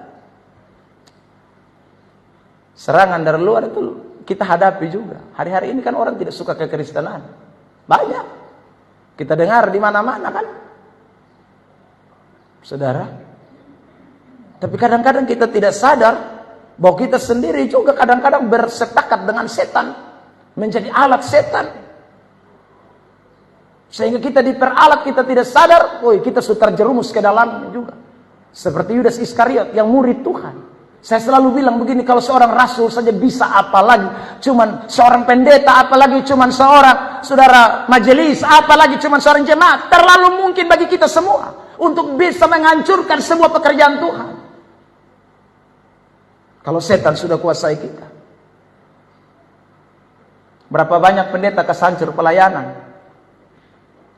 serangan dari luar itu kita hadapi juga. Hari-hari ini kan orang tidak suka kekristenan. Banyak. Kita dengar di mana-mana kan. Saudara. Tapi kadang-kadang kita tidak sadar bahwa kita sendiri juga kadang-kadang bersepakat dengan setan. Menjadi alat setan. Sehingga kita diperalat, kita tidak sadar. Kita sudah terjerumus ke dalamnya juga. Seperti Yudas Iskariot yang murid Tuhan. Saya selalu bilang begini, kalau seorang rasul saja bisa, apalagi cuman seorang pendeta, apalagi cuman seorang saudara majelis, apalagi cuman seorang jemaat. Terlalu mungkin bagi kita semua untuk bisa menghancurkan semua pekerjaan Tuhan. Kalau setan sudah kuasai kita. Berapa banyak pendeta kesancur pelayanan?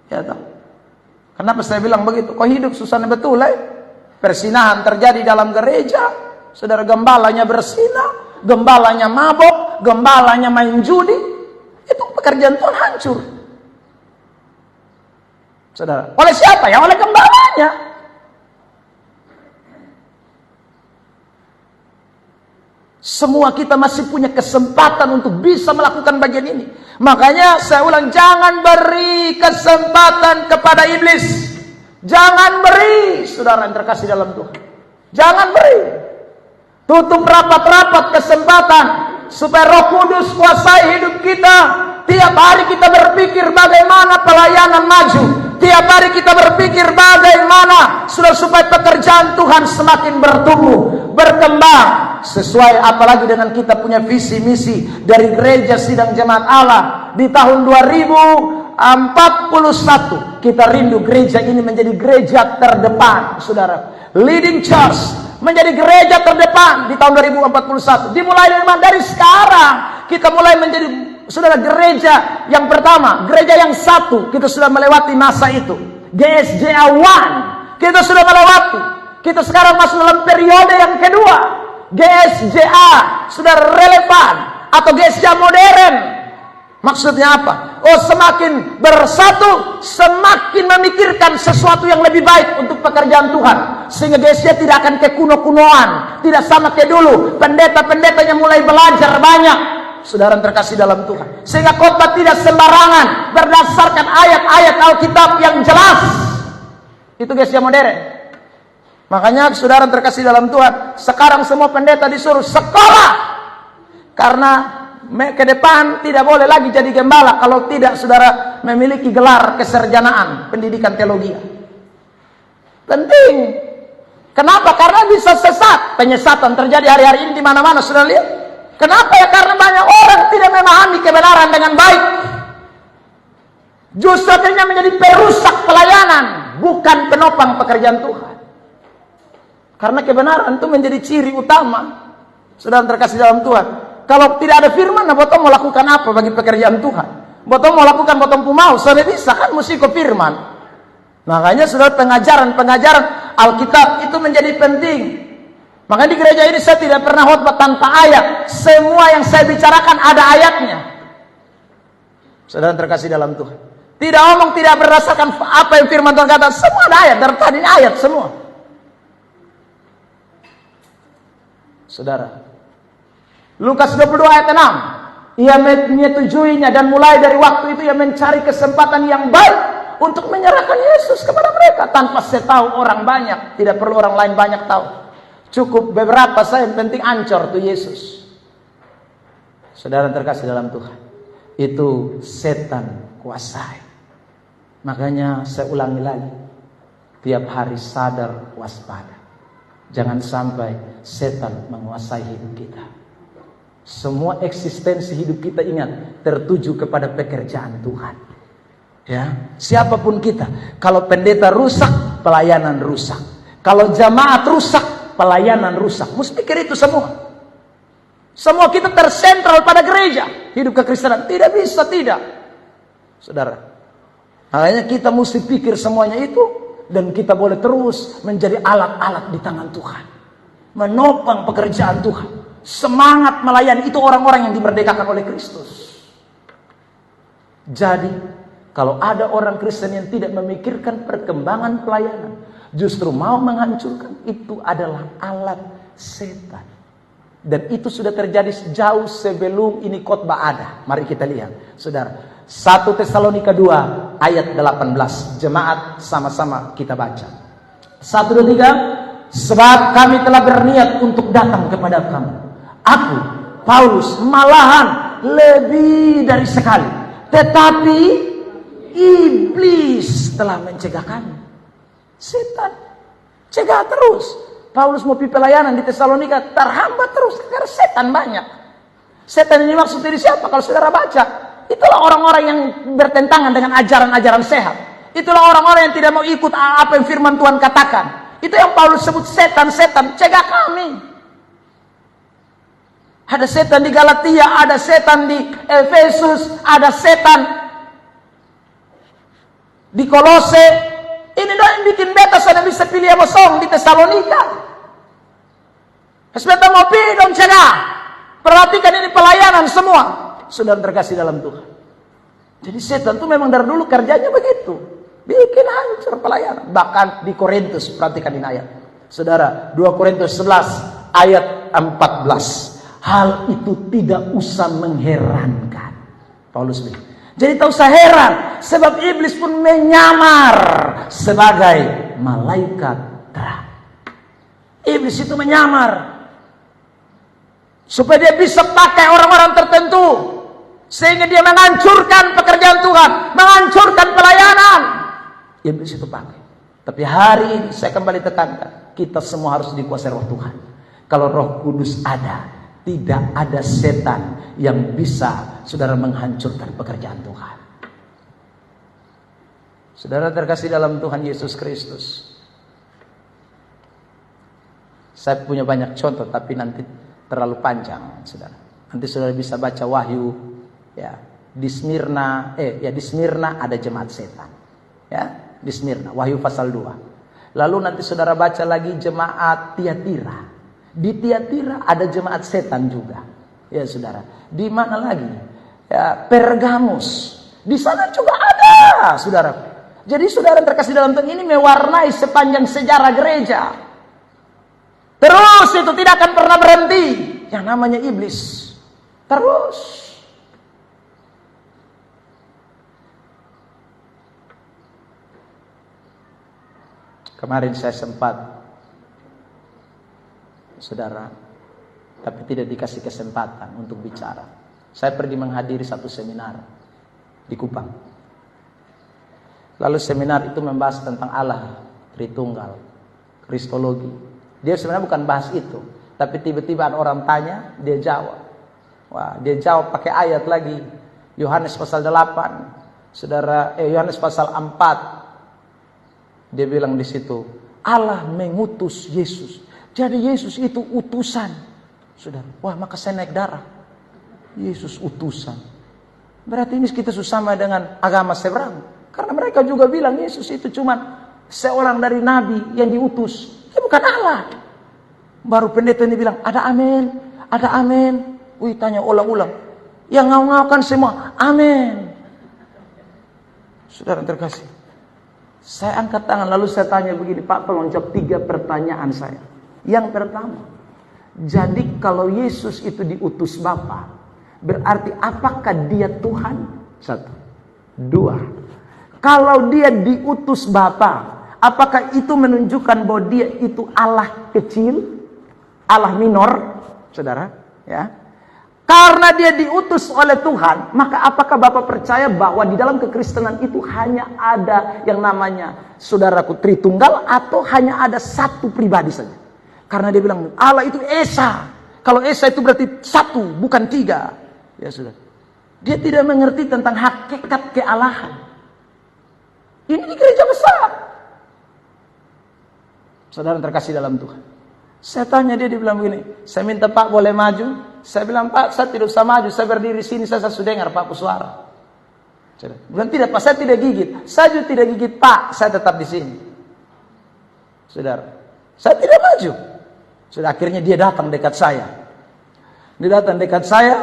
Ya tahu. Kenapa saya bilang begitu? Kok hidup susah betul Persinahan terjadi dalam gereja. Saudara, gembalanya bersinah, gembalanya mabok, gembalanya main judi. Itu pekerjaan Tuhan hancur. Saudara, oleh siapa ya? Oleh gembalanya. Semua kita masih punya kesempatan untuk bisa melakukan bagian ini. Makanya saya ulang, jangan beri kesempatan kepada iblis. Jangan beri, saudara yang terkasih dalam Tuhan. Jangan beri. Tutup rapat-rapat kesempatan supaya Roh Kudus kuasai hidup kita. Tiap hari kita berpikir bagaimana pelayanan maju. Tiap hari kita berpikir bagaimana supaya pekerjaan Tuhan semakin bertumbuh, berkembang. Sesuai apalagi dengan kita punya visi misi dari Gereja Sidang Jemaat Allah di tahun 2041. Kita rindu gereja ini menjadi gereja terdepan, saudara. Leading church, menjadi gereja terdepan di tahun 2041. Dimulai dari sekarang kita mulai menjadi, saudara, gereja yang pertama, gereja yang satu. Kita sudah melewati masa itu. GSJA 1 kita sudah melewati. Kita sekarang masuk dalam periode yang kedua. GSJA sudah relevan atau GSJA modern. Maksudnya apa? Semakin bersatu, semakin memikirkan sesuatu yang lebih baik untuk pekerjaan Tuhan. Sehingga GSJA tidak akan ke kuno-kunoan, tidak sama kayak dulu. Pendeta-pendetanya mulai belajar banyak. Saudara terkasih dalam Tuhan. Sehingga khotbah tidak sembarangan, berdasarkan ayat-ayat Alkitab yang jelas. Itu GSJA modern. Makanya saudara terkasih dalam Tuhan, sekarang semua pendeta disuruh sekolah. Karena ke depan tidak boleh lagi jadi gembala kalau tidak saudara memiliki gelar kesarjanaan pendidikan teologi. Penting. Kenapa? Karena bisa sesat. Penyesatan terjadi hari-hari ini di mana-mana, saudara lihat. Kenapa ya? Karena banyak orang tidak memahami kebenaran dengan baik. Justru akhirnya menjadi perusak pelayanan, bukan penopang pekerjaan Tuhan. Karena kebenaran itu menjadi ciri utama. Saudara terkasih dalam Tuhan. Kalau tidak ada firman, nah botong mau lakukan apa bagi pekerjaan Tuhan? Botong mau lakukan botong pumau, sudah bisa kan mesti ke firman. Makanya saudara, pengajaran Alkitab itu menjadi penting. Makanya di gereja ini saya tidak pernah khotbah tanpa ayat. Semua yang saya bicarakan ada ayatnya. Saudara terkasih dalam Tuhan. Tidak omong, tidak berdasarkan apa yang firman Tuhan kata. Semua ada ayat, dari tadi ayat semua. Saudara, Lukas 22 ayat 6. Ia menyetujuinya dan mulai dari waktu itu ia mencari kesempatan yang baik untuk menyerahkan Yesus kepada mereka. Tanpa saya tahu orang banyak. Tidak perlu orang lain banyak tahu. Cukup beberapa saya yang penting ancor tuh Yesus. Saudara terkasih dalam Tuhan. Itu setan kuasai. Makanya saya ulangi lagi. tiap hari sadar, waspada. Jangan sampai setan menguasai hidup kita. Semua eksistensi hidup kita, ingat, tertuju kepada pekerjaan Tuhan. Ya, siapapun kita. Kalau pendeta rusak, pelayanan rusak. Kalau jamaat rusak, pelayanan rusak. Mesti pikir itu semua. Semua kita tersentral pada gereja. Hidup kekristenan tidak bisa, tidak. Saudara, makanya kita mesti pikir semuanya itu. Dan kita boleh terus menjadi alat-alat di tangan Tuhan. Menopang pekerjaan Tuhan. Semangat melayani, itu orang-orang yang dimerdekakan oleh Kristus. Jadi, kalau ada orang Kristen yang tidak memikirkan perkembangan pelayanan, justru mau menghancurkan, itu adalah alat setan. Dan itu sudah terjadi jauh sebelum ini khotbah ada. Mari kita lihat, saudara. 1 Tesalonika 2 ayat 18. Jemaat sama-sama kita baca. 1, 2, 3. Sebab kami telah berniat untuk datang kepada kamu. Aku, Paulus, malahan lebih dari sekali. Tetapi iblis telah mencegah kami. Setan cegah terus. Paulus mau pergi pelayanan di Tesalonika, terhambat terus karena setan banyak. Setan ini maksud dari siapa? Kalau saudara baca, itulah orang-orang yang bertentangan dengan ajaran-ajaran sehat. Itulah orang-orang yang tidak mau ikut apa yang firman Tuhan katakan. Itu yang Paulus sebut setan-setan, cegah kami. Ada setan di Galatia, ada setan di Efesus, ada setan di Kolose. Ini doang yang bikin beta sudah bisa pilih kosong di Tesalonika. Beta mau pilih dong cegah. Perhatikan ini pelayanan semua. Sudah terkasih dalam Tuhan. Jadi setan itu memang dari dulu kerjanya begitu. Bikin hancur pelayanan. Bahkan di Korintus, perhatikan ini ayat. Saudara, 2 Korintus 11 ayat 14. Hal itu tidak usah mengherankan. Paulus bilang. Jadi tak usah heran. Sebab iblis pun menyamar sebagai malaikat terang. Iblis itu menyamar. Supaya dia bisa pakai orang-orang tertentu. Sehingga dia menghancurkan pekerjaan Tuhan. Menghancurkan pelayanan. Iblis itu pakai. Tapi hari ini saya kembali tekankan. Kita semua harus dikuasai roh Tuhan. Kalau roh kudus ada. Tidak ada setan yang bisa saudara menghancurkan pekerjaan Tuhan. Saudara terkasih dalam Tuhan Yesus Kristus. Saya punya banyak contoh tapi nanti terlalu panjang, saudara. Nanti saudara bisa baca Wahyu, ya. Di Smyrna ada jemaat setan. Ya, di Smyrna, Wahyu pasal 2. Lalu nanti saudara baca lagi jemaat Tiatira. Di Tiatira ada jemaat setan juga. Ya, saudara. Di mana lagi? Ya, Pergamus. Di sana juga ada, saudara. Jadi saudara terkasih dalam Tuhan, ini mewarnai sepanjang sejarah gereja. Terus itu tidak akan pernah berhenti. Yang namanya iblis. Terus. Kemarin saya sempat, saudara, tapi tidak dikasih kesempatan untuk bicara. Saya pergi menghadiri satu seminar di Kupang. Lalu seminar itu membahas tentang Allah Tritunggal, Kristologi. Dia sebenarnya bukan bahas itu, tapi tiba-tiba ada orang tanya, dia jawab. Wah, dia jawab pakai ayat lagi. Yohanes pasal 8. Yohanes pasal 4. Dia bilang di situ, Allah mengutus Yesus. Jadi Yesus itu utusan. Saudara, wah maka saya naik darah. Yesus utusan. Berarti ini kita sama dengan agama seberang. Karena mereka juga bilang Yesus itu cuma seorang dari nabi yang diutus. Dia bukan Allah. Baru pendeta ini bilang, ada amin, ada amin. Wih, tanya ulang-ulang. Yang ngau-ngaukan semua, amin. Saudara terkasih, saya angkat tangan lalu saya tanya begini, Pak, tolong jawab 3 pertanyaan saya. Yang pertama, jadi kalau Yesus itu diutus Bapa, berarti apakah dia Tuhan? 1. 2. Kalau dia diutus Bapa, apakah itu menunjukkan bahwa dia itu Allah kecil, Allah minor, saudara? Ya. Karena dia diutus oleh Tuhan, maka apakah Bapak percaya bahwa di dalam kekristenan itu hanya ada yang namanya saudaraku Tritunggal, atau hanya ada satu pribadi saja? Karena dia bilang Allah itu Esa. Kalau Esa itu berarti satu, bukan tiga. Ya sudah. Dia tidak mengerti tentang hakikat kealahan. Ini di gereja besar. Saudara terkasih dalam Tuhan. Saya tanya dia bilang begini, saya minta Pak boleh maju. Saya bilang Pak, saya tidak usah maju, saya berdiri sini, saya sudah dengar Pak suara. Saya bilang tidak Pak, saya tidak gigit. Saya juga tidak gigit Pak, saya tetap di sini. Saudara, saya tidak maju. Sudah akhirnya dia datang dekat saya. Dia datang dekat saya,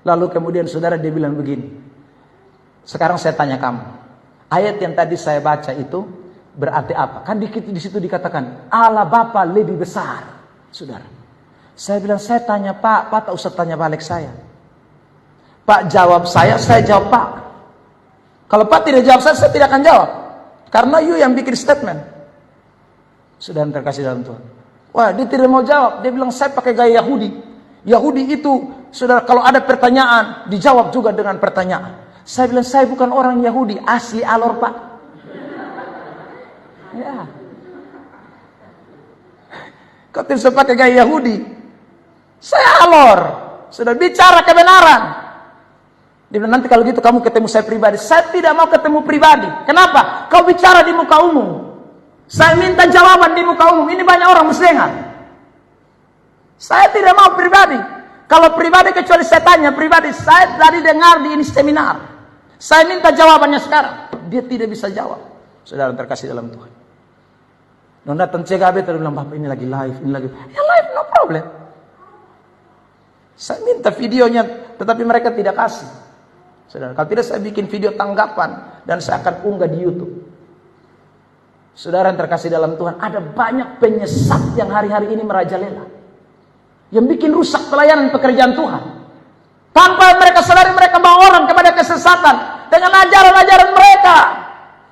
lalu kemudian saudara dia bilang begini. Sekarang saya tanya kamu, ayat yang tadi saya baca itu berarti apa? Kan di situ dikatakan Allah Bapa lebih besar, saudara. Saya bilang, saya tanya Pak tak usah tanya balik saya. Pak jawab saya jawab Pak. Kalau Pak tidak jawab saya tidak akan jawab. Karena you yang bikin statement. Saudara terkasih dalam Tuhan. Wah, dia tidak mau jawab. Dia bilang, saya pakai gaya Yahudi. Yahudi itu, saudara, kalau ada pertanyaan, dijawab juga dengan pertanyaan. Saya bilang, saya bukan orang Yahudi, asli Alor Pak. Ya. Kau tidak bisa pakai gaya Yahudi. Saya Alor. Sudah bicara kebenaran. Dia bilang, nanti kalau gitu kamu ketemu saya pribadi. Saya tidak mau ketemu pribadi. Kenapa? Kau bicara di muka umum. Saya minta jawaban di muka umum. Ini banyak orang mesti dengar. Saya tidak mau pribadi. Kalau pribadi kecuali saya tanya pribadi. Saya tadi dengar di ini seminar. Saya minta jawabannya sekarang. Dia tidak bisa jawab. Saudara terkasih dalam Tuhan. Nona datang CKB tadi bilang, Bapak ini lagi live, ini lagi. Ya live, no problem. Saya minta videonya, tetapi mereka tidak kasih. Saudara, kalau tidak saya bikin video tanggapan dan saya akan unggah di YouTube. Saudara yang terkasih dalam Tuhan, ada banyak penyesat yang hari-hari ini merajalela, yang bikin rusak pelayanan pekerjaan Tuhan. Tanpa mereka sadari, mereka bawa orang kepada kesesatan dengan ajaran-ajaran mereka.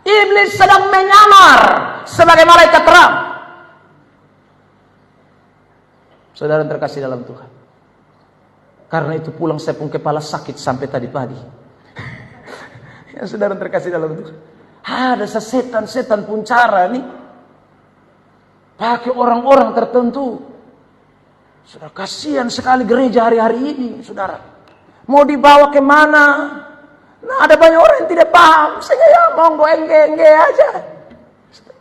Iblis sedang menyamar sebagai malaikat terang. Saudara yang terkasih dalam Tuhan. Karena itu pulang saya pun kepala sakit sampai tadi pagi. Ya saudara terkasih dalam Tuhan. Ada setan-setan puncara nih. Pakai orang-orang tertentu. Saudara, kasihan sekali gereja hari-hari ini, saudara. Mau dibawa kemana? Nah, ada banyak orang yang tidak paham. Sehingga ya monggo engge-engge aja.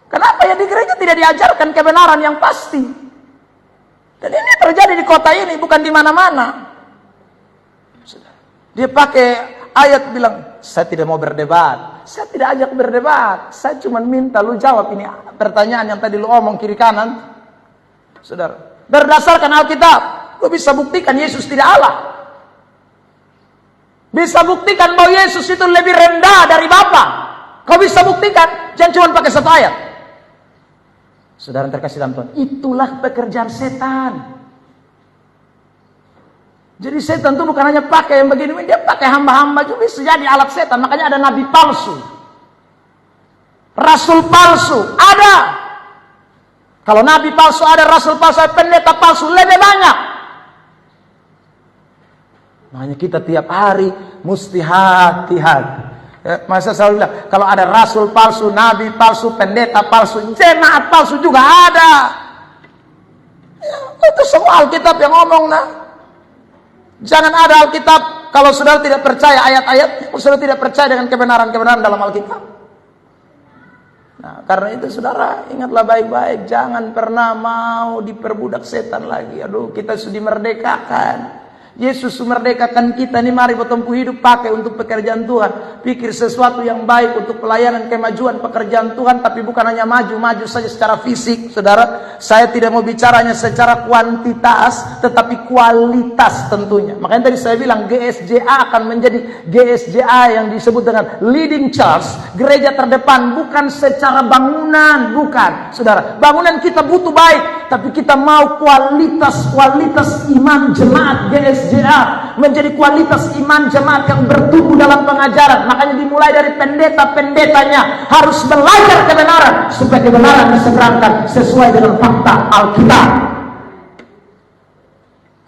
Kenapa ya di gereja tidak diajarkan kebenaran yang pasti? Dan ini terjadi di kota ini, bukan di mana-mana. Dia pakai ayat bilang, saya tidak mau berdebat. Saya tidak ajak berdebat. Saya cuma minta lu jawab ini pertanyaan yang tadi lu omong kiri kanan. Saudara, berdasarkan Alkitab, lu bisa buktikan Yesus tidak Allah. Bisa buktikan bahwa Yesus itu lebih rendah dari Bapa. Kau bisa buktikan, jangan cuma pakai satu ayat. Saudara terkasih dalam Tuhan, itulah pekerjaan setan. Jadi setan itu bukan hanya pakai yang begini, dia pakai hamba-hamba juga bisa jadi alat setan. Makanya ada nabi palsu, rasul palsu, ada. Kalau nabi palsu ada, rasul palsu ada, pendeta palsu lebih banyak. Makanya kita tiap hari mesti hati-hati. Ya, masa selalu bilang, kalau ada rasul palsu, nabi palsu, pendeta palsu, jemaat palsu juga ada. Ya, itu semua Alkitab yang ngomong nah. Jangan ada Alkitab kalau saudara tidak percaya ayat-ayat, saudara tidak percaya dengan kebenaran-kebenaran dalam Alkitab. Nah, karena itu saudara ingatlah baik-baik, jangan pernah mau diperbudak setan lagi. Aduh, kita sudah dimerdekakan. Yesus memerdekakan kita nih, mari bertempuh hidup pakai untuk pekerjaan Tuhan. Pikir sesuatu yang baik untuk pelayanan kemajuan pekerjaan Tuhan, tapi bukan hanya maju saja secara fisik, saudara. Saya tidak mau bicaranya secara kuantitas, tetapi kualitas tentunya. Makanya tadi saya bilang GSJA akan menjadi GSJA yang disebut dengan leading church, gereja terdepan, bukan secara bangunan, bukan, saudara. Bangunan kita butuh baik, tapi kita mau kualitas iman jemaat GSJA menjadi kualitas iman jemaat yang bertumbuh dalam pengajaran. Makanya dimulai dari pendeta-pendetanya harus belajar kebenaran supaya kebenaran diseberangkan sesuai dengan fakta Alkitab.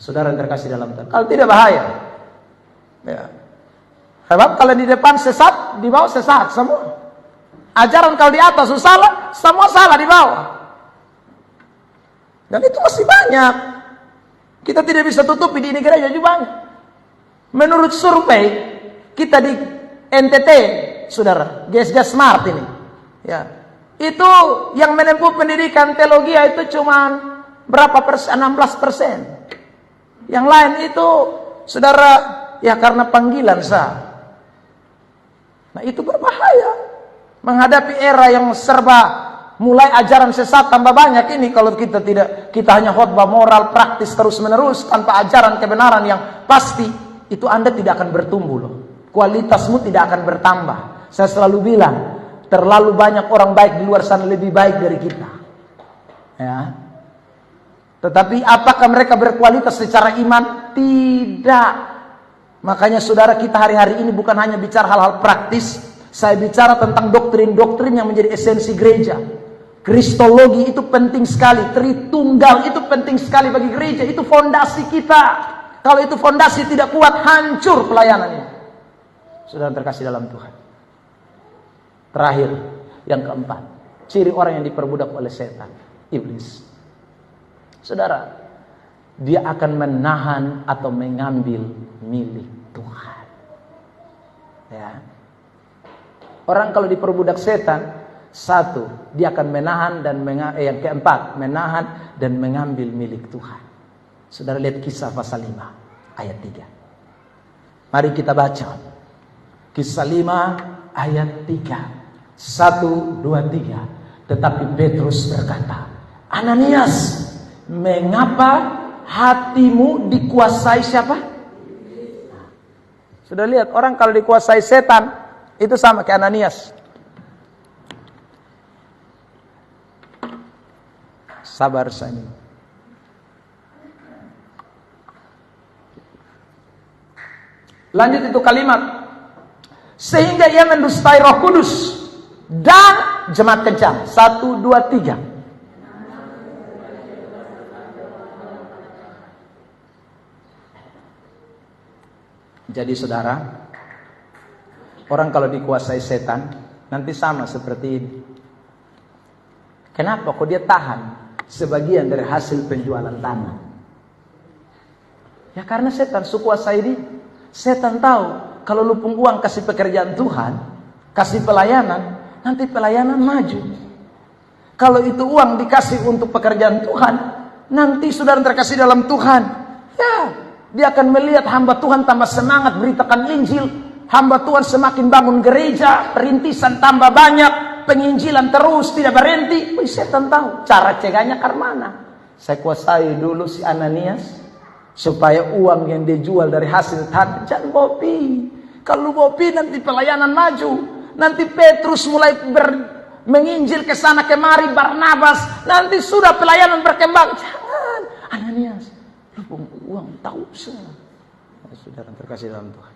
Saudara yang terkasih dalam Tuhan. Kalau tidak bahaya. Ya. Sebab kalau di depan sesat, di bawah sesat semua. Ajaran kalau di atas salah, semua salah di bawah. Dan itu masih banyak. Kita tidak bisa tutupi di gereja juga banyak. Menurut survei kita di NTT, saudara, GSG Smart ini, ya, itu yang menempuh pendidikan teologi itu cuma berapa persen? 16%. Yang lain itu, saudara, ya karena panggilan sah. Nah itu berbahaya. Menghadapi era yang serba mulai ajaran sesat tambah banyak ini, kalau kita hanya khotbah moral praktis terus menerus tanpa ajaran kebenaran yang pasti, itu Anda tidak akan bertumbuh loh. Kualitasmu tidak akan bertambah. Saya selalu bilang, terlalu banyak orang baik di luar sana lebih baik dari kita. Ya. Tetapi apakah mereka berkualitas secara iman? Tidak. Makanya saudara, kita hari-hari ini bukan hanya bicara hal-hal praktis. Saya bicara tentang doktrin-doktrin yang menjadi esensi gereja. Kristologi itu penting sekali. Tritunggal itu penting sekali bagi gereja. Itu fondasi kita. Kalau itu fondasi tidak kuat, hancur pelayanannya. Saudara terkasih dalam Tuhan. Terakhir, yang keempat. Ciri orang yang diperbudak oleh setan. Iblis. Saudara, dia akan menahan atau mengambil milik Tuhan. Ya. Orang kalau diperbudak setan, satu, dia akan menahan dan yang keempat, menahan dan mengambil milik Tuhan. Saudara lihat Kisah pasal 5 ayat 3. Mari kita baca. Kisah 5 ayat 3. 1, 2, 3. Tetapi Petrus berkata, Ananias, mengapa hatimu dikuasai siapa? Sudah lihat, orang kalau dikuasai setan itu sama kayak Ananias. Sabar Sani. Lanjut itu kalimat. Sehingga ia mendustai Roh Kudus dan jemaat kencang. 1, 2, 3. Jadi saudara, orang kalau dikuasai setan, nanti sama seperti ini. Kenapa? Kok dia tahan sebagian dari hasil penjualan tanah? Ya karena setan kuasai dia. Setan tahu, kalau lu pun uang kasih pekerjaan Tuhan, kasih pelayanan, nanti pelayanan maju. Kalau itu uang dikasih untuk pekerjaan Tuhan, nanti saudara terkasih dalam Tuhan, ya dia akan melihat hamba Tuhan tambah semangat beritakan Injil. Hamba Tuhan semakin bangun gereja, perintisan tambah banyak, penginjilan terus tidak berhenti. Wih, setan tahu cara cegahnya ke mana. Saya kuasai dulu si Ananias supaya uang yang dia jual dari hasil tanah jangan bopi. Kalau bopi nanti pelayanan maju. Nanti Petrus mulai menginjil ke sana kemari, Barnabas, nanti sudah pelayanan berkembang. Jangan, Ananias, lu uang tahu semua. Saudara terkasih dalam Tuhan.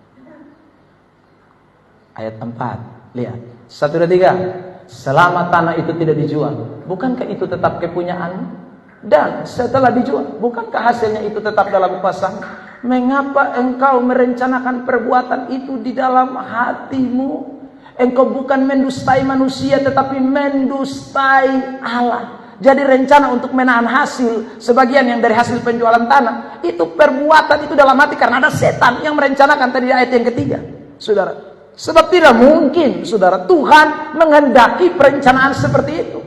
Ayat 4, lihat 1, 2, 3. Selama tanah itu tidak dijual, bukankah itu tetap kepunyaanmu? Dan setelah dijual, bukankah hasilnya itu tetap dalam kuasamu? Mengapa engkau merencanakan perbuatan itu di dalam hatimu? Engkau bukan mendustai manusia, tetapi mendustai Allah. Jadi rencana untuk menahan hasil sebagian yang dari hasil penjualan tanah, itu perbuatan itu dalam hati karena ada setan yang merencanakan tadi di ayat yang ketiga, saudara. Sebab tidak mungkin, saudara, Tuhan menghendaki perencanaan seperti itu.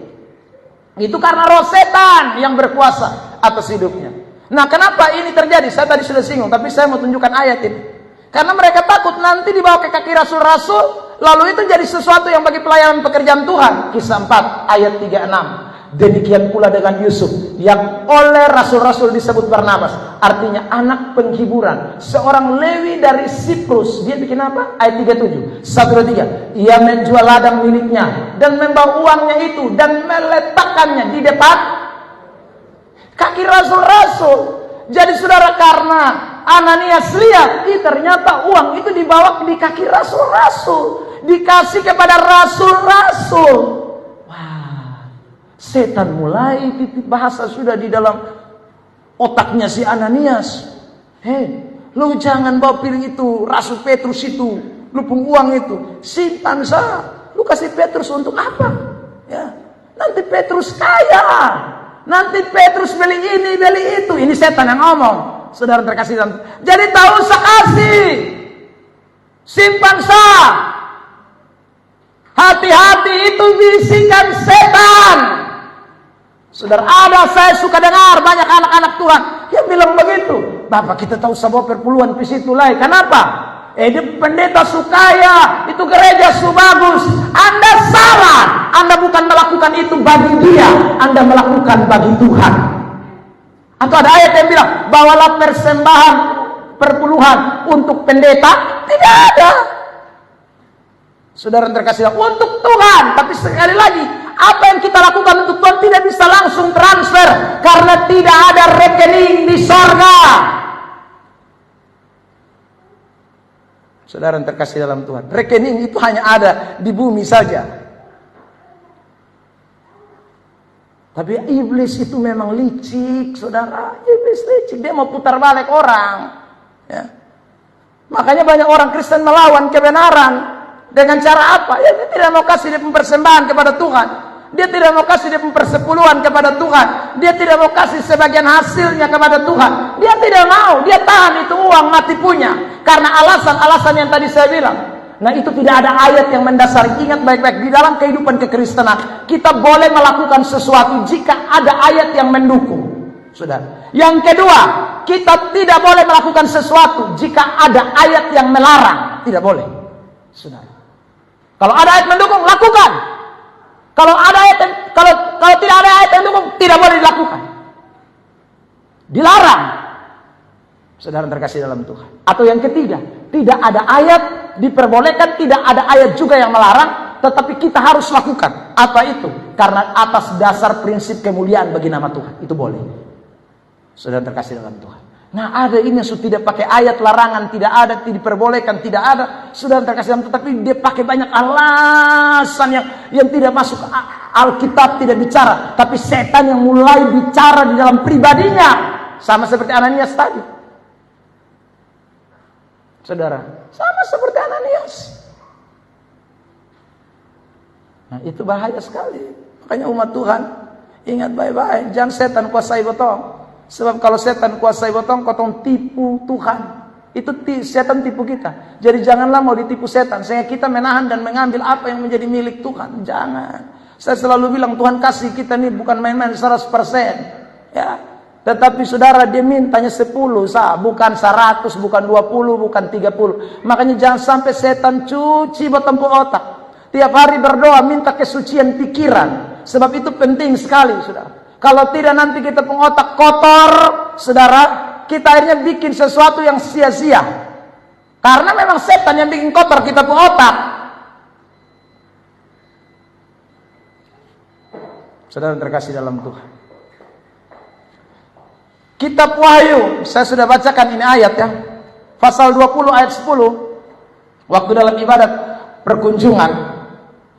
Itu karena roh setan yang berkuasa atas hidupnya. Nah, kenapa ini terjadi? Saya tadi sudah singgung, tapi saya mau tunjukkan ayat ini. Karena mereka takut nanti dibawa ke kaki rasul-rasul, lalu itu jadi sesuatu yang bagi pelayanan pekerjaan Tuhan. Kisah 4 ayat 36. Demikian pula dengan Yusuf yang oleh rasul-rasul disebut Barnabas, artinya anak penghiburan, seorang Lewi dari Siprus. Dia bikin apa? Ayat 37. 1, 2, 3. Ia menjual ladang miliknya dan membawa uangnya itu dan meletakkannya di depan kaki rasul-rasul. Jadi saudara, karena Ananias lihat, ternyata uang itu dibawa di kaki rasul-rasul, dikasih kepada rasul-rasul. Setan mulai titip bahasa sudah di dalam otaknya si Ananias. Lu jangan bawa piring itu, Rasul Petrus itu, lupung uang itu, simpan sah. Lu kasih Petrus untuk apa? Ya, nanti Petrus kaya, nanti Petrus beli ini, beli itu. Ini setan yang ngomong, saudara terkasih dalam. Jadi tak usah kasih, simpan sah. Hati-hati, itu bisikan setan. Saudara, saya suka dengar banyak anak-anak Tuhan yang bilang begitu. Bapak, kita tahu sebuah perpuluhan di situ lah. Kenapa? Dia pendeta sukaya, itu gereja su bagus. Anda salah. Anda bukan melakukan itu bagi dia, Anda melakukan bagi Tuhan. Atau ada ayat yang bilang, bawalah persembahan perpuluhan untuk pendeta. Tidak ada. Saudara terkasih, untuk Tuhan. Tapi sekali lagi, apa yang kita lakukan untuk Tuhan tidak bisa langsung transfer, karena tidak ada rekening di sorga. Saudara yang terkasih dalam Tuhan, rekening itu hanya ada di bumi saja. Tapi iblis itu memang licik, saudara. Iblis licik, dia mau putar balik orang. Ya. Makanya banyak orang Kristen melawan kebenaran. Dengan cara apa? Ya, dia tidak mau kasih dia persembahan kepada Tuhan. Dia tidak mau kasih dia persepuluhan kepada Tuhan. Dia tidak mau kasih sebagian hasilnya kepada Tuhan. Dia tidak mau. Dia tahan itu uang mati punya. Karena alasan-alasan yang tadi saya bilang. Nah, itu tidak ada ayat yang mendasari. Ingat baik-baik, di dalam kehidupan kekristenan kita boleh melakukan sesuatu jika ada ayat yang mendukung. Saudara. Yang kedua, kita tidak boleh melakukan sesuatu jika ada ayat yang melarang. Tidak boleh. Saudara. Kalau ada ayat mendukung, lakukan. Kalau ada ayat, kalau tidak ada ayat yang mendukung, tidak boleh dilakukan. Dilarang. Saudara terkasih dalam Tuhan. Atau yang ketiga, tidak ada ayat diperbolehkan, tidak ada ayat juga yang melarang, tetapi kita harus lakukan. Apa itu? Karena atas dasar prinsip kemuliaan bagi nama Tuhan. Itu boleh. Saudara terkasih dalam Tuhan. Nah, ada ini yang sudah tidak pakai ayat larangan, tidak ada, tidak diperbolehkan, tidak ada. Sudah terkasih dalam, tetapi dia pakai banyak alasan yang tidak masuk. Alkitab tidak bicara, tapi setan yang mulai bicara di dalam pribadinya, sama seperti Ananias tadi. Saudara, sama seperti Ananias. Nah, itu bahaya sekali. Makanya umat Tuhan, ingat baik-baik, jangan setan kuasai botong. Sebab kalau setan kuasai botong, kotong tipu Tuhan. Itu setan tipu kita. Jadi janganlah mau ditipu setan, sehingga kita menahan dan mengambil apa yang menjadi milik Tuhan. Jangan. Saya selalu bilang, Tuhan kasih kita nih bukan main-main 100%. Ya. Tetapi saudara, dia mintanya 10, bukan 100, bukan 20, bukan 30. Makanya jangan sampai setan cuci botong otak. Tiap hari berdoa minta kesucian pikiran. Sebab itu penting sekali, saudara. Kalau tidak nanti kita pengotak kotor, saudara, kita akhirnya bikin sesuatu yang sia-sia. Karena memang setan yang bikin kotor kita pengotak. Saudara terkasih dalam Tuhan. Kitab Wahyu, saya sudah bacakan ini ayat ya. Pasal 20 ayat 10. Waktu dalam ibadat perkunjungan.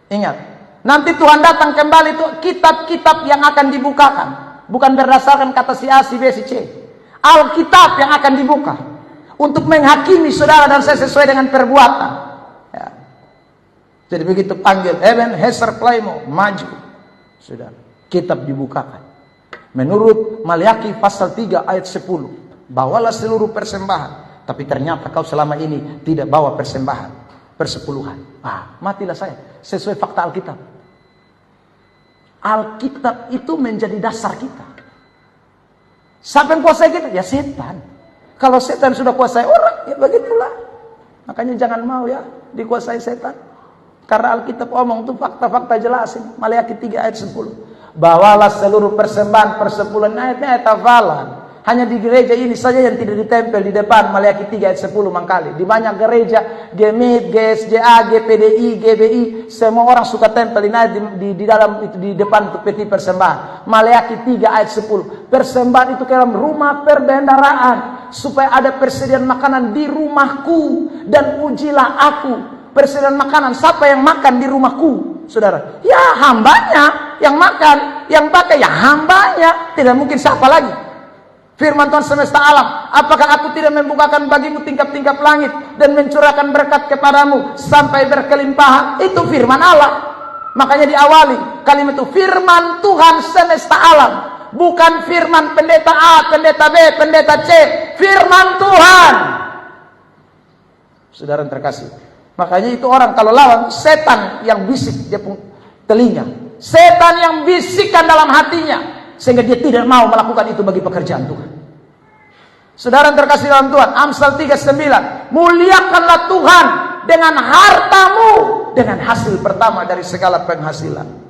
Ingat. Nanti Tuhan datang kembali, itu kitab-kitab yang akan dibukakan. Bukan berdasarkan kata si A, si B, si C. Alkitab yang akan dibuka. Untuk menghakimi saudara dan saya sesuai dengan perbuatan. Ya. Jadi begitu panggil, Eben, Heser, Klaimo, maju. Sudah, kitab dibukakan. Menurut Maliaki pasal 3 ayat 10. Bawalah seluruh persembahan. Tapi ternyata kau selama ini tidak bawa persembahan. Persepuluhan. Matilah saya. Sesuai fakta Alkitab. Alkitab itu menjadi dasar kita. Siapa yang kuasai kita? Ya setan. Kalau setan sudah kuasai orang, ya begitulah. Makanya jangan mau ya dikuasai setan. Karena Alkitab omong itu fakta-fakta jelasin. Maliaki 3 ayat 10. Bawalah seluruh persembahan persepuluhan. Ayatnya ayat hafalan. Hanya di gereja ini saja yang tidak ditempel di depan. Maliaki 3 ayat 10 mangkali. Di banyak gereja, GMIT, GSJA, GPDI, GBI, semua orang suka tempel di dalam itu, di depan untuk peti persembahan. Maliaki 3 ayat 10. Persembahan itu ke dalam rumah perbendaharaan, supaya ada persediaan makanan di rumahku, dan ujilah aku. Persediaan makanan, siapa yang makan di rumahku? Saudara, ya hambanya yang makan, yang pakai ya hambanya, tidak mungkin siapa lagi. Firman Tuhan semesta alam, apakah aku tidak membukakan bagimu tingkap-tingkap langit dan mencurahkan berkat kepadamu sampai berkelimpahan? Itu firman Allah. Makanya diawali kalimat itu firman Tuhan semesta alam, bukan firman pendeta A, pendeta B, pendeta C, firman Tuhan. Saudara yang terkasih, makanya itu orang kalau lawan setan yang bisik dia pun telinga, setan yang bisikkan dalam hatinya sehingga dia tidak mau melakukan itu bagi pekerjaan Tuhan. Saudara yang terkasih dalam Tuhan, Amsal 3:9, muliakanlah Tuhan dengan hartamu, dengan hasil pertama dari segala penghasilan.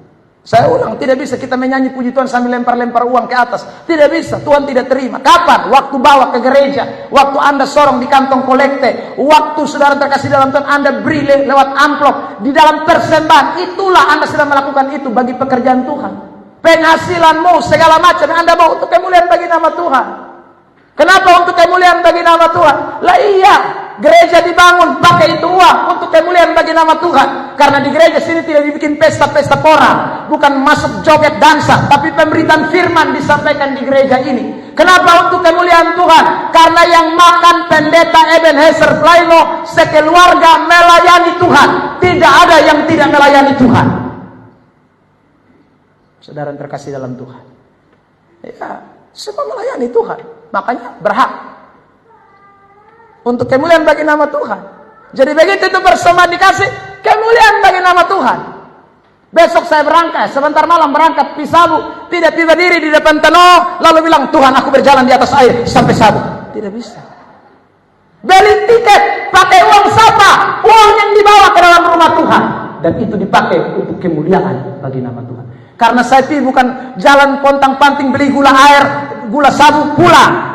Saya ulang, tidak bisa kita menyanyi puji Tuhan sambil lempar-lempar uang ke atas. Tidak bisa, Tuhan tidak terima. Kapan? Waktu bawa ke gereja, waktu Anda sorong di kantong kolekte, waktu saudara terkasih dalam Tuhan Anda beri lewat amplop, di dalam persembahan, itulah Anda sedang melakukan itu bagi pekerjaan Tuhan. Penghasilanmu, segala macam yang Anda mau untuk kemuliaan bagi nama Tuhan. Kenapa untuk kemuliaan bagi nama Tuhan? Lah iya, gereja dibangun pakai itu uang untuk kemuliaan bagi nama Tuhan. Karena di gereja sini tidak dibikin pesta-pesta pora, bukan masuk joget dansa, tapi pemberitaan firman disampaikan di gereja ini. Kenapa untuk kemuliaan Tuhan? Karena yang makan pendeta Ebenezer Flaimo sekeluarga melayani Tuhan. Tidak ada yang tidak melayani Tuhan. Saudara yang terkasih dalam Tuhan, ya, semua melayani Tuhan. Makanya berhak untuk kemuliaan bagi nama Tuhan. Jadi begitu itu persembahan dikasih, kemuliaan bagi nama Tuhan. Besok saya berangkat, sebentar malam berangkat Pisabu, tidak tiba diri di depan Teno lalu bilang, Tuhan aku berjalan di atas air sampai Sabu. Tidak bisa. Beli tiket pakai uang siapa? Uang yang dibawa ke dalam rumah Tuhan, dan itu dipakai untuk kemuliaan bagi nama Tuhan. Karena saya bukan jalan pontang-panting beli gula air, gula sabu pulang.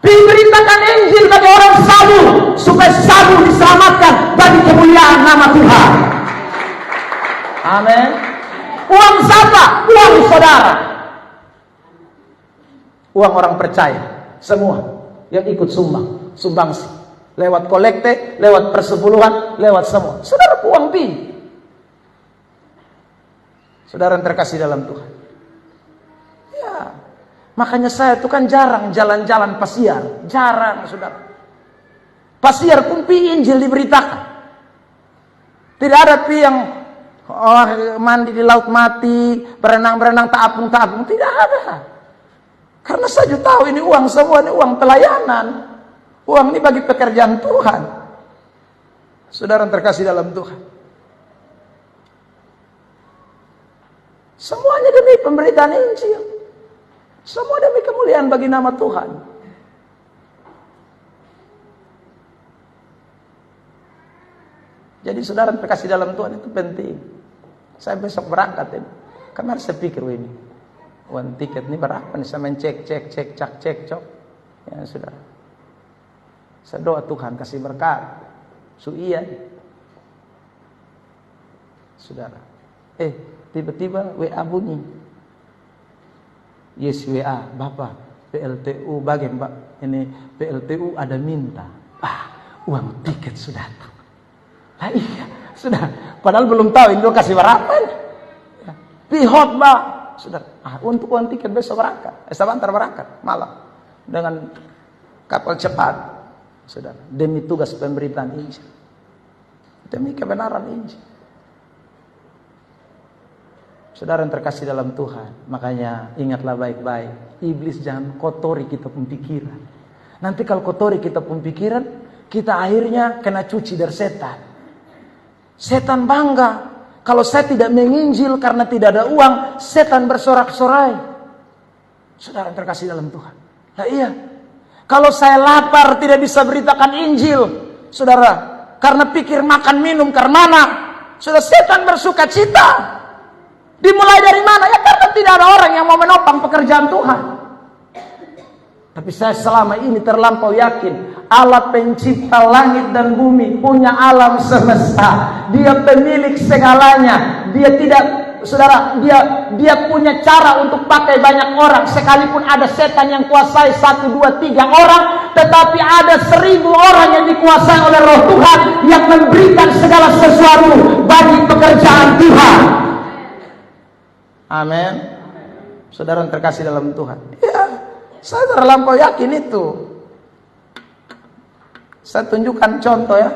Diberitakan Injil bagi orang sabu, supaya sabu diselamatkan bagi kemuliaan nama Tuhan. Amin. Uang siapa? Uang saudara. Uang orang percaya. Semua yang ikut sumbangsi. Lewat kolekte, lewat persepuluhan, lewat semua. Saudara uang pi. Saudara yang terkasih dalam Tuhan. Ya, makanya saya itu kan jarang jalan-jalan pasiar. Jarang, saudara. Pasiar pun pi Injil diberitakan. Tidak ada pi yang mandi di laut mati, berenang-berenang tak apung-tak apung. Tidak ada. Karena saya juga tahu ini uang semua, ini uang pelayanan. Uang ini bagi pekerjaan Tuhan. Saudara yang terkasih dalam Tuhan. Semuanya demi pemberitaan Injil. Semua demi kemuliaan bagi nama Tuhan. Jadi saudara terkasih dalam Tuhan itu penting. Saya besok berangkat ini. Kemarin saya pikir ini, uang tiket ini berapa nih? Saya main cek. Ya saudara. Saya doa Tuhan kasih berkat. Iya. Saudara. Tiba-tiba WA bunyi. Yes WA, Bapak, PLTU bagian Pak. Ini PLTU ada minta. Uang tiket sudah datang. Lah iya, sudah. Padahal belum tahu Indo kasih berapa. Pihot Pak. Sudah. Untuk uang tiket besok berangkat. Sebentar berangkat malam dengan kapal cepat. Saudara, demi tugas pemberitaan Injil. Demi kebenaran Injil. Saudara yang terkasih dalam Tuhan, makanya ingatlah baik-baik, iblis jangan kotori kita pun pikiran. Nanti kalau kotori kita pun pikiran, kita akhirnya kena cuci dari setan. Setan bangga, kalau saya tidak menginjil karena tidak ada uang, setan bersorak-sorai. Saudara yang terkasih dalam Tuhan. Nah iya, kalau saya lapar tidak bisa beritakan Injil, saudara, karena pikir makan minum karmana, sudah setan bersuka cita. Dimulai dari mana? Ya karena tidak ada orang yang mau menopang pekerjaan Tuhan. Tapi saya selama ini terlampau yakin Allah pencipta langit dan bumi, punya alam semesta. Dia pemilik segalanya. Dia tidak, saudara, dia punya cara untuk pakai banyak orang. Sekalipun ada setan yang kuasai 1, 2, 3 orang, tetapi ada 1000 orang yang dikuasai oleh Roh Tuhan yang memberikan segala sesuatu bagi pekerjaan Tuhan. Amin. Saudara yang terkasih dalam Tuhan. Ya, Saya terlampau yakin itu. Saya tunjukkan contoh ya.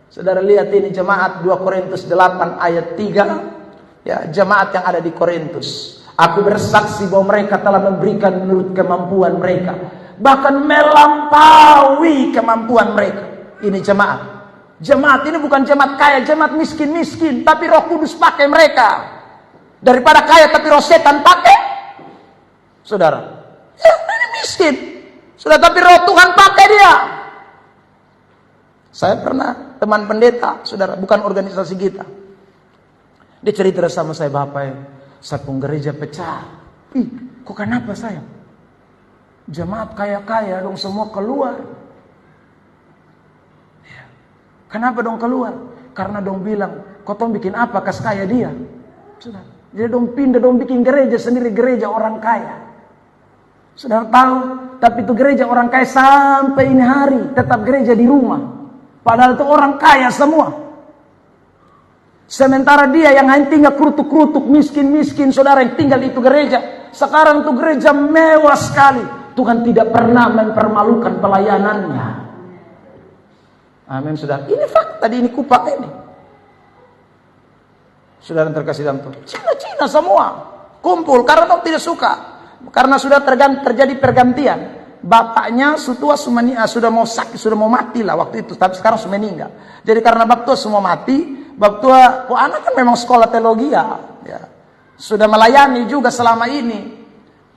Saudara lihat ini jemaat 2 Korintus 8 ayat 3. Ya, jemaat yang ada di Korintus. Aku bersaksi bahwa mereka telah memberikan menurut kemampuan mereka, bahkan melampaui kemampuan mereka. Ini jemaat. Jemaat ini bukan jemaat kaya, jemaat miskin-miskin, tapi Roh Kudus pakai mereka. Daripada kaya tapi roh setan pakai. Saudara, ya, ini miskin. Sudah, tapi roh Tuhan pakai dia. Saya pernah teman pendeta, saudara, bukan organisasi kita. Dia cerita sama saya, Bapak, saya pun gereja pecah. Ih, kok kenapa saya? Jemaat kaya-kaya dong semua keluar. Ya. Kenapa dong keluar? Karena dong bilang, kok tong bikin apa kas kaya dia? Sudah. Jadi dong pindah, dong bikin gereja sendiri, gereja orang kaya. Saudara tahu, tapi itu gereja orang kaya sampai ini hari tetap gereja di rumah. Padahal itu orang kaya semua. Sementara dia yang hanya tinggal kerutuk-kerutuk, miskin-miskin, saudara yang tinggal di itu gereja. Sekarang itu gereja mewah sekali. Tuhan tidak pernah mempermalukan pelayanannya. Amin, saudara. Ini fakta, ini kupak ini. Saudara yang terkasih dalam Tuhan. Cina-Cina semua kumpul karena Tuhan tidak suka. Karena sudah terjadi pergantian. Bapaknya sudah mau sakit, sudah mau mati lah waktu itu, tapi sekarang sudah meninggal. Jadi karena bap tua semua mati, bap tua, anak kan memang sekolah teologi ya, sudah melayani juga selama ini.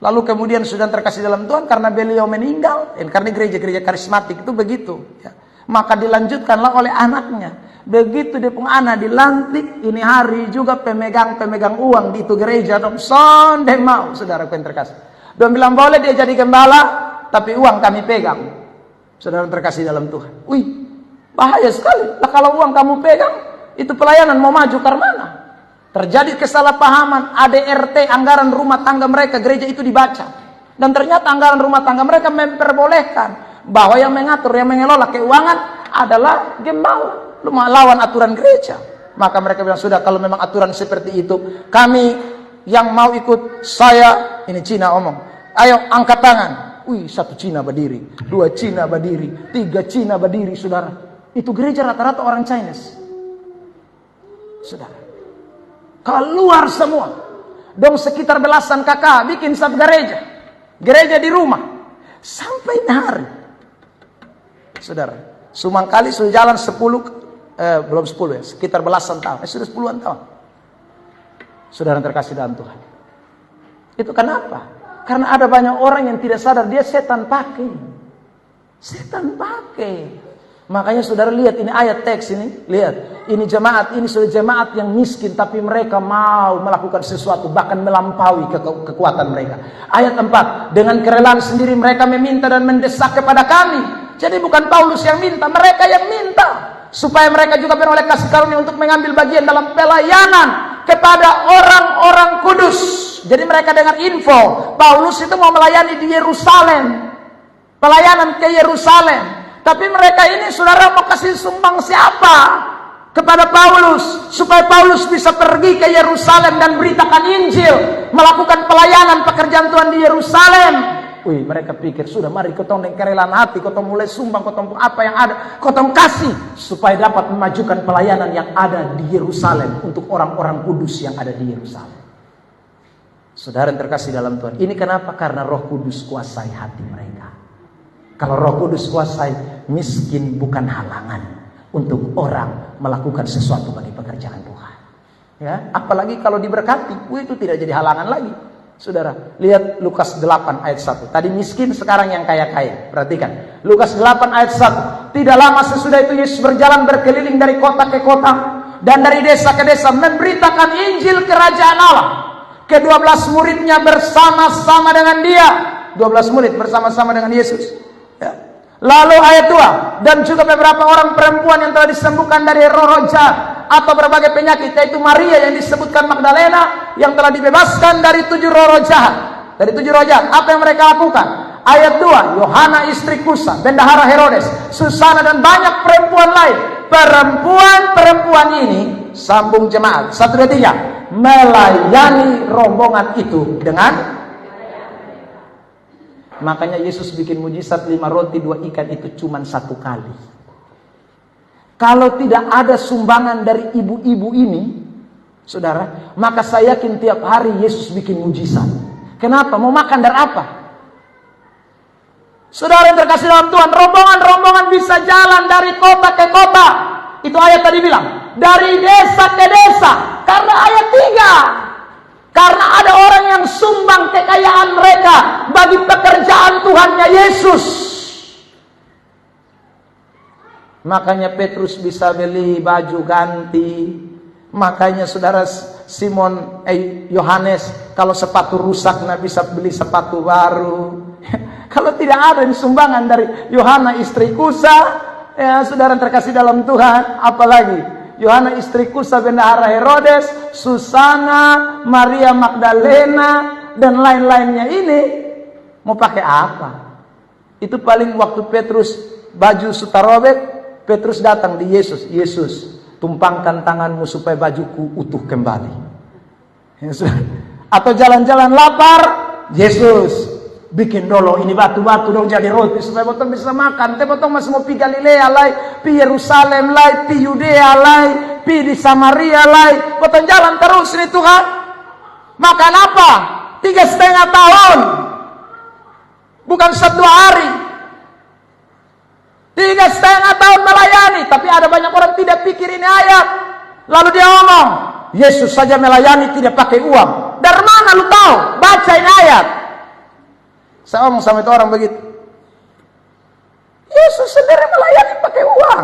Lalu kemudian sudah terkasih dalam Tuhan karena beliau meninggal, karena gereja-gereja karismatik itu begitu. Ya. Maka dilanjutkanlah oleh anaknya. Begitu dia pun anak dilantik, ini hari juga pemegang uang di itu gereja, dong sondeng mau, saudara yang terkasih. Dia bilang boleh dia jadi gembala, tapi uang kami pegang. Saudara terkasih dalam Tuhan. Wih, bahaya sekali. Lah kalau uang kamu pegang, itu pelayanan mau maju ke mana? Terjadi kesalahpahaman, ADRT, anggaran rumah tangga mereka, gereja itu dibaca. Dan ternyata anggaran rumah tangga mereka memperbolehkan bahwa yang mengatur, yang mengelola keuangan adalah gembala. Lu melawan aturan gereja. Maka mereka bilang, sudah kalau memang aturan seperti itu, kami yang mau ikut, saya, ini Cina omong, ayo angkat tangan. Wih, 1 Cina berdiri, 2 Cina berdiri, 3 Cina berdiri, saudara. Itu gereja rata-rata orang Chinese. Saudara. Keluar semua. Dong sekitar belasan kakak bikin satu gereja. Gereja di rumah. Sampai hari. Saudara. Sumangkali sudah jalan 10, belum 10 ya, sekitar belasan tahun. Sudah 10-an tahun. Saudara terkasih dalam Tuhan. Itu kenapa? Karena ada banyak orang yang tidak sadar dia setan pakai. Setan pakai. Makanya saudara lihat ini ayat teks ini. Lihat. Ini jemaat. Ini sudah jemaat yang miskin. Tapi mereka mau melakukan sesuatu. Bahkan melampaui kekuatan mereka. Ayat 4. Dengan kerelaan sendiri mereka meminta dan mendesak kepada kami. Jadi bukan Paulus yang minta. Mereka yang minta. Supaya mereka juga beroleh kasih karunia untuk mengambil bagian dalam pelayanan kepada orang-orang kudus. Jadi mereka dengar info, Paulus itu mau melayani di Yerusalem. Pelayanan ke Yerusalem. Tapi mereka ini saudara mau kasih sumbang siapa? Kepada Paulus. Supaya Paulus bisa pergi ke Yerusalem dan beritakan Injil. Melakukan pelayanan pekerjaan Tuhan di Yerusalem. Wih, mereka pikir, sudah mari kotong dengan kerelaan hati, kotong mulai sumbang, kotong apa yang ada, kotong kasih. Supaya dapat memajukan pelayanan yang ada di Yerusalem. Untuk orang-orang kudus yang ada di Yerusalem. Saudara yang terkasih dalam Tuhan. Ini kenapa? Karena Roh Kudus kuasai hati mereka. Kalau Roh Kudus kuasai, miskin bukan halangan untuk orang melakukan sesuatu bagi pekerjaan Tuhan. Ya, apalagi kalau diberkati, itu tidak jadi halangan lagi. Saudara, lihat Lukas 8 ayat 1. Tadi miskin, sekarang yang kaya-kaya. Perhatikan. Lukas 8 ayat 1. Tidak lama sesudah itu Yesus berjalan berkeliling dari kota ke kota dan dari desa ke desa memberitakan Injil kerajaan Allah. Ke-12 muridnya bersama-sama dengan dia. 12 murid bersama-sama dengan Yesus. Ya. Lalu ayat 2. Dan juga beberapa orang perempuan yang telah disembuhkan dari roh-roh jahat atau berbagai penyakit. Yaitu Maria yang disebutkan Magdalena yang telah dibebaskan dari 7 roh-roh jahat. Dari 7 roh jahat. Apa yang mereka lakukan? Ayat 2. Yohana istri Kusa, bendahara Herodes, Susana dan banyak perempuan lain. Perempuan-perempuan ini, sambung jemaat 1, 2, 3, melayani rombongan itu dengan Makanya Yesus bikin mujizat 5 roti 2 ikan itu cuma 1 kali. Kalau tidak ada sumbangan dari ibu-ibu ini, saudara, maka saya yakin tiap hari Yesus bikin mujizat. Kenapa? Mau makan dari apa? Saudara yang terkasih dalam Tuhan, rombongan-rombongan bisa jalan dari kota ke kota. Itu ayat tadi bilang, dari desa ke desa. Karena ayat 3. Karena ada orang yang sumbang kekayaan mereka bagi pekerjaan Tuhannya Yesus. Makanya Petrus bisa beli baju ganti. Makanya saudara Yohanes kalau sepatu rusak nah bisa beli sepatu baru. Kalau tidak ada sumbangan dari Yohana istri Kusa, ya saudara terkasih dalam Tuhan, apalagi Yohana istri Kusa bendahara Herodes, Susana, Maria Magdalena dan lain-lainnya ini mau pakai apa? Itu paling waktu Petrus baju suka robek, Petrus datang di Yesus. Yesus, tumpangkan tanganmu supaya bajuku utuh kembali. Atau jalan-jalan lapar, Yesus, bikin dulu ini batu-batu dong jadi roti supaya potong bisa makan. Tapi potong masih mau pi Galilea lai, pi Yerusalem lai, pi Yudea lai, pi di Samaria lai. Potong jalan terus ini Tuhan. Makan apa? 3,5 tahun. Bukan 1-2 hari. 3,5 tahun melayani. Tapi ada banyak orang tidak pikir ini ayat. Lalu dia ngomong, Yesus saja melayani tidak pakai uang. Dari mana lu tahu? Baca ini ayat. Saya ngomong sama itu orang begitu. Yesus sendiri melayani pakai uang.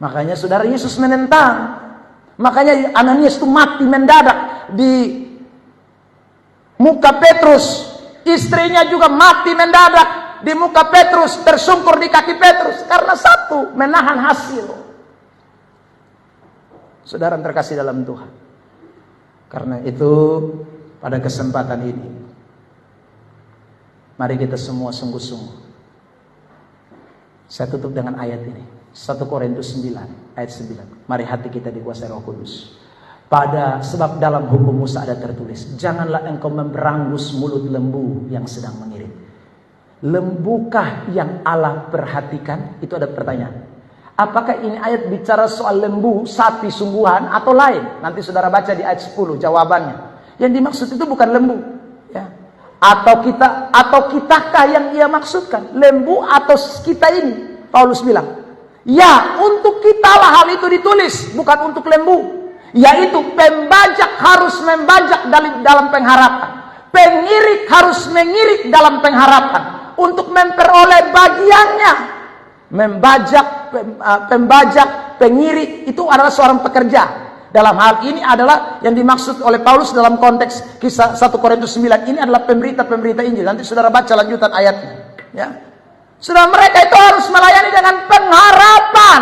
Makanya saudara Yesus menentang. Makanya Ananias itu mati mendadak di muka Petrus. Istrinya juga mati mendadak di muka Petrus, tersungkur di kaki Petrus. Karena satu, menahan hasil. Saudara terkasih dalam Tuhan. Karena itu pada kesempatan ini, mari kita semua sungguh-sungguh. Saya tutup dengan ayat ini. 1 Korintus 9 ayat 9. Mari hati kita dikuasai Roh Kudus. Sebab dalam hukum Musa ada tertulis, janganlah engkau memberangus mulut lembu yang sedang mengirit. Lembukah yang Allah perhatikan? Itu ada pertanyaan. Apakah ini ayat bicara soal lembu, sapi sungguhan atau lain? Nanti saudara baca di ayat 10 jawabannya. Yang dimaksud itu bukan lembu, ya. Atau kitakah yang ia maksudkan? Lembu atau kita ini? Paulus bilang, ya untuk kita lah hal itu ditulis, bukan untuk lembu. Yaitu pembajak harus membajak dalam pengharapan. Pengirik harus mengirik dalam pengharapan. Untuk memperoleh bagiannya. Pembajak, pengirik itu adalah seorang pekerja. Dalam hal ini adalah yang dimaksud oleh Paulus dalam konteks kisah 1 Korintus 9 ini adalah pemberita-pemberita Injil. Nanti saudara baca lanjutan ayatnya, ya. Saudara, mereka itu harus melayani dengan pengharapan.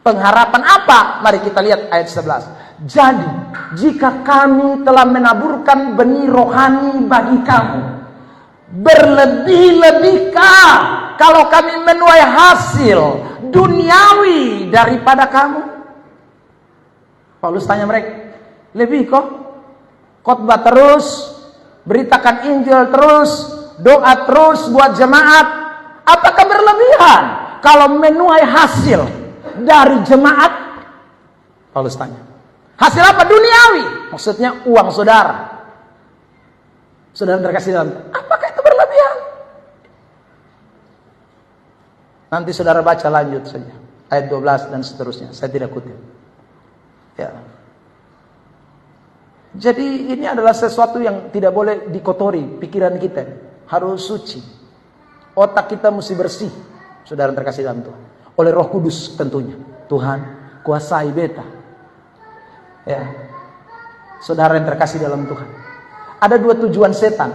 Pengharapan apa? Mari kita lihat ayat 11. Jadi, jika kami telah menaburkan benih rohani bagi kamu, berlebih-lebihkah kalau kami menuai hasil duniawi daripada kamu? Paulus tanya mereka, lebih kok? Khotbah terus, beritakan Injil terus, doa terus buat jemaat. Apakah berlebihan kalau menuai hasil dari jemaat? Paulus tanya. Hasil apa? Duniawi. Maksudnya uang saudara. Saudara terkasih dalam, apakah itu berlebihan? Nanti saudara baca lanjut saja. Ayat 12 dan seterusnya. Saya tidak kutip. Ya. Jadi ini adalah sesuatu yang tidak boleh dikotori. Pikiran kita harus suci. Otak kita mesti bersih. Saudara terkasih dalam Tuhan. Oleh Roh Kudus tentunya. Tuhan kuasai beta. Ya. Saudara yang terkasih dalam Tuhan. Ada 2 tujuan setan.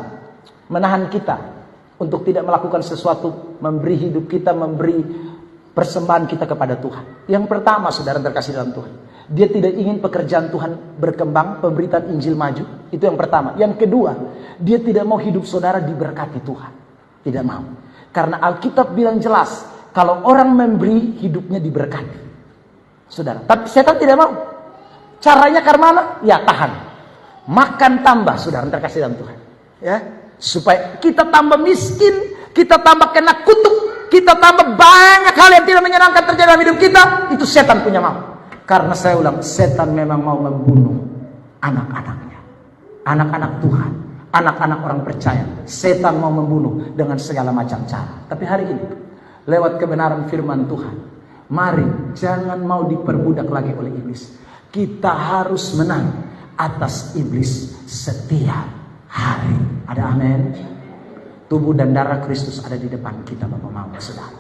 Menahan kita untuk tidak melakukan sesuatu, memberi hidup kita, memberi persembahan kita kepada Tuhan. Yang pertama, saudara terkasih dalam Tuhan, dia tidak ingin pekerjaan Tuhan berkembang, pemberitaan Injil maju. Itu yang pertama. Yang kedua, dia tidak mau hidup saudara diberkati Tuhan. Tidak mau. Karena Alkitab bilang jelas, kalau orang memberi, hidupnya diberkati. Saudara, tapi setan tidak mau. Caranya karena mana? Ya tahan. Makan tambah, saudara terkasih dalam Tuhan. Ya. Supaya kita tambah miskin, kita tambah kena kutuk, kita tambah banyak hal yang tidak menyenangkan terjadi dalam hidup kita. Itu setan punya mau. Karena saya ulang, setan memang mau membunuh anak-anaknya, anak-anak Tuhan, anak-anak orang percaya. Setan mau membunuh dengan segala macam cara. Tapi hari ini, lewat kebenaran firman Tuhan, mari jangan mau diperbudak lagi oleh iblis. Kita harus menang atas iblis setiap hari. Ada amin? Tubuh dan darah Kristus ada di depan kita, Bapak Mama, saudara.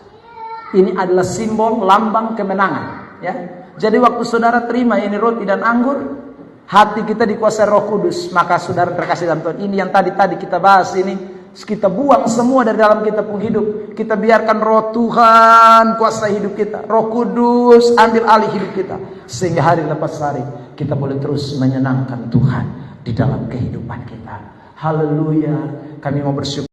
Ini adalah simbol lambang kemenangan, ya. Jadi waktu saudara terima ini roti dan anggur, hati kita dikuasai Roh Kudus. Maka saudara terkasih dalam Tuhan, ini yang tadi kita bahas ini, kita buang semua dari dalam kita pun hidup. Kita biarkan Roh Tuhan kuasai hidup kita. Roh Kudus ambil alih hidup kita, sehingga hari lepas hari kita boleh terus menyenangkan Tuhan di dalam kehidupan kita. Haleluya. Kami mau bersyukur.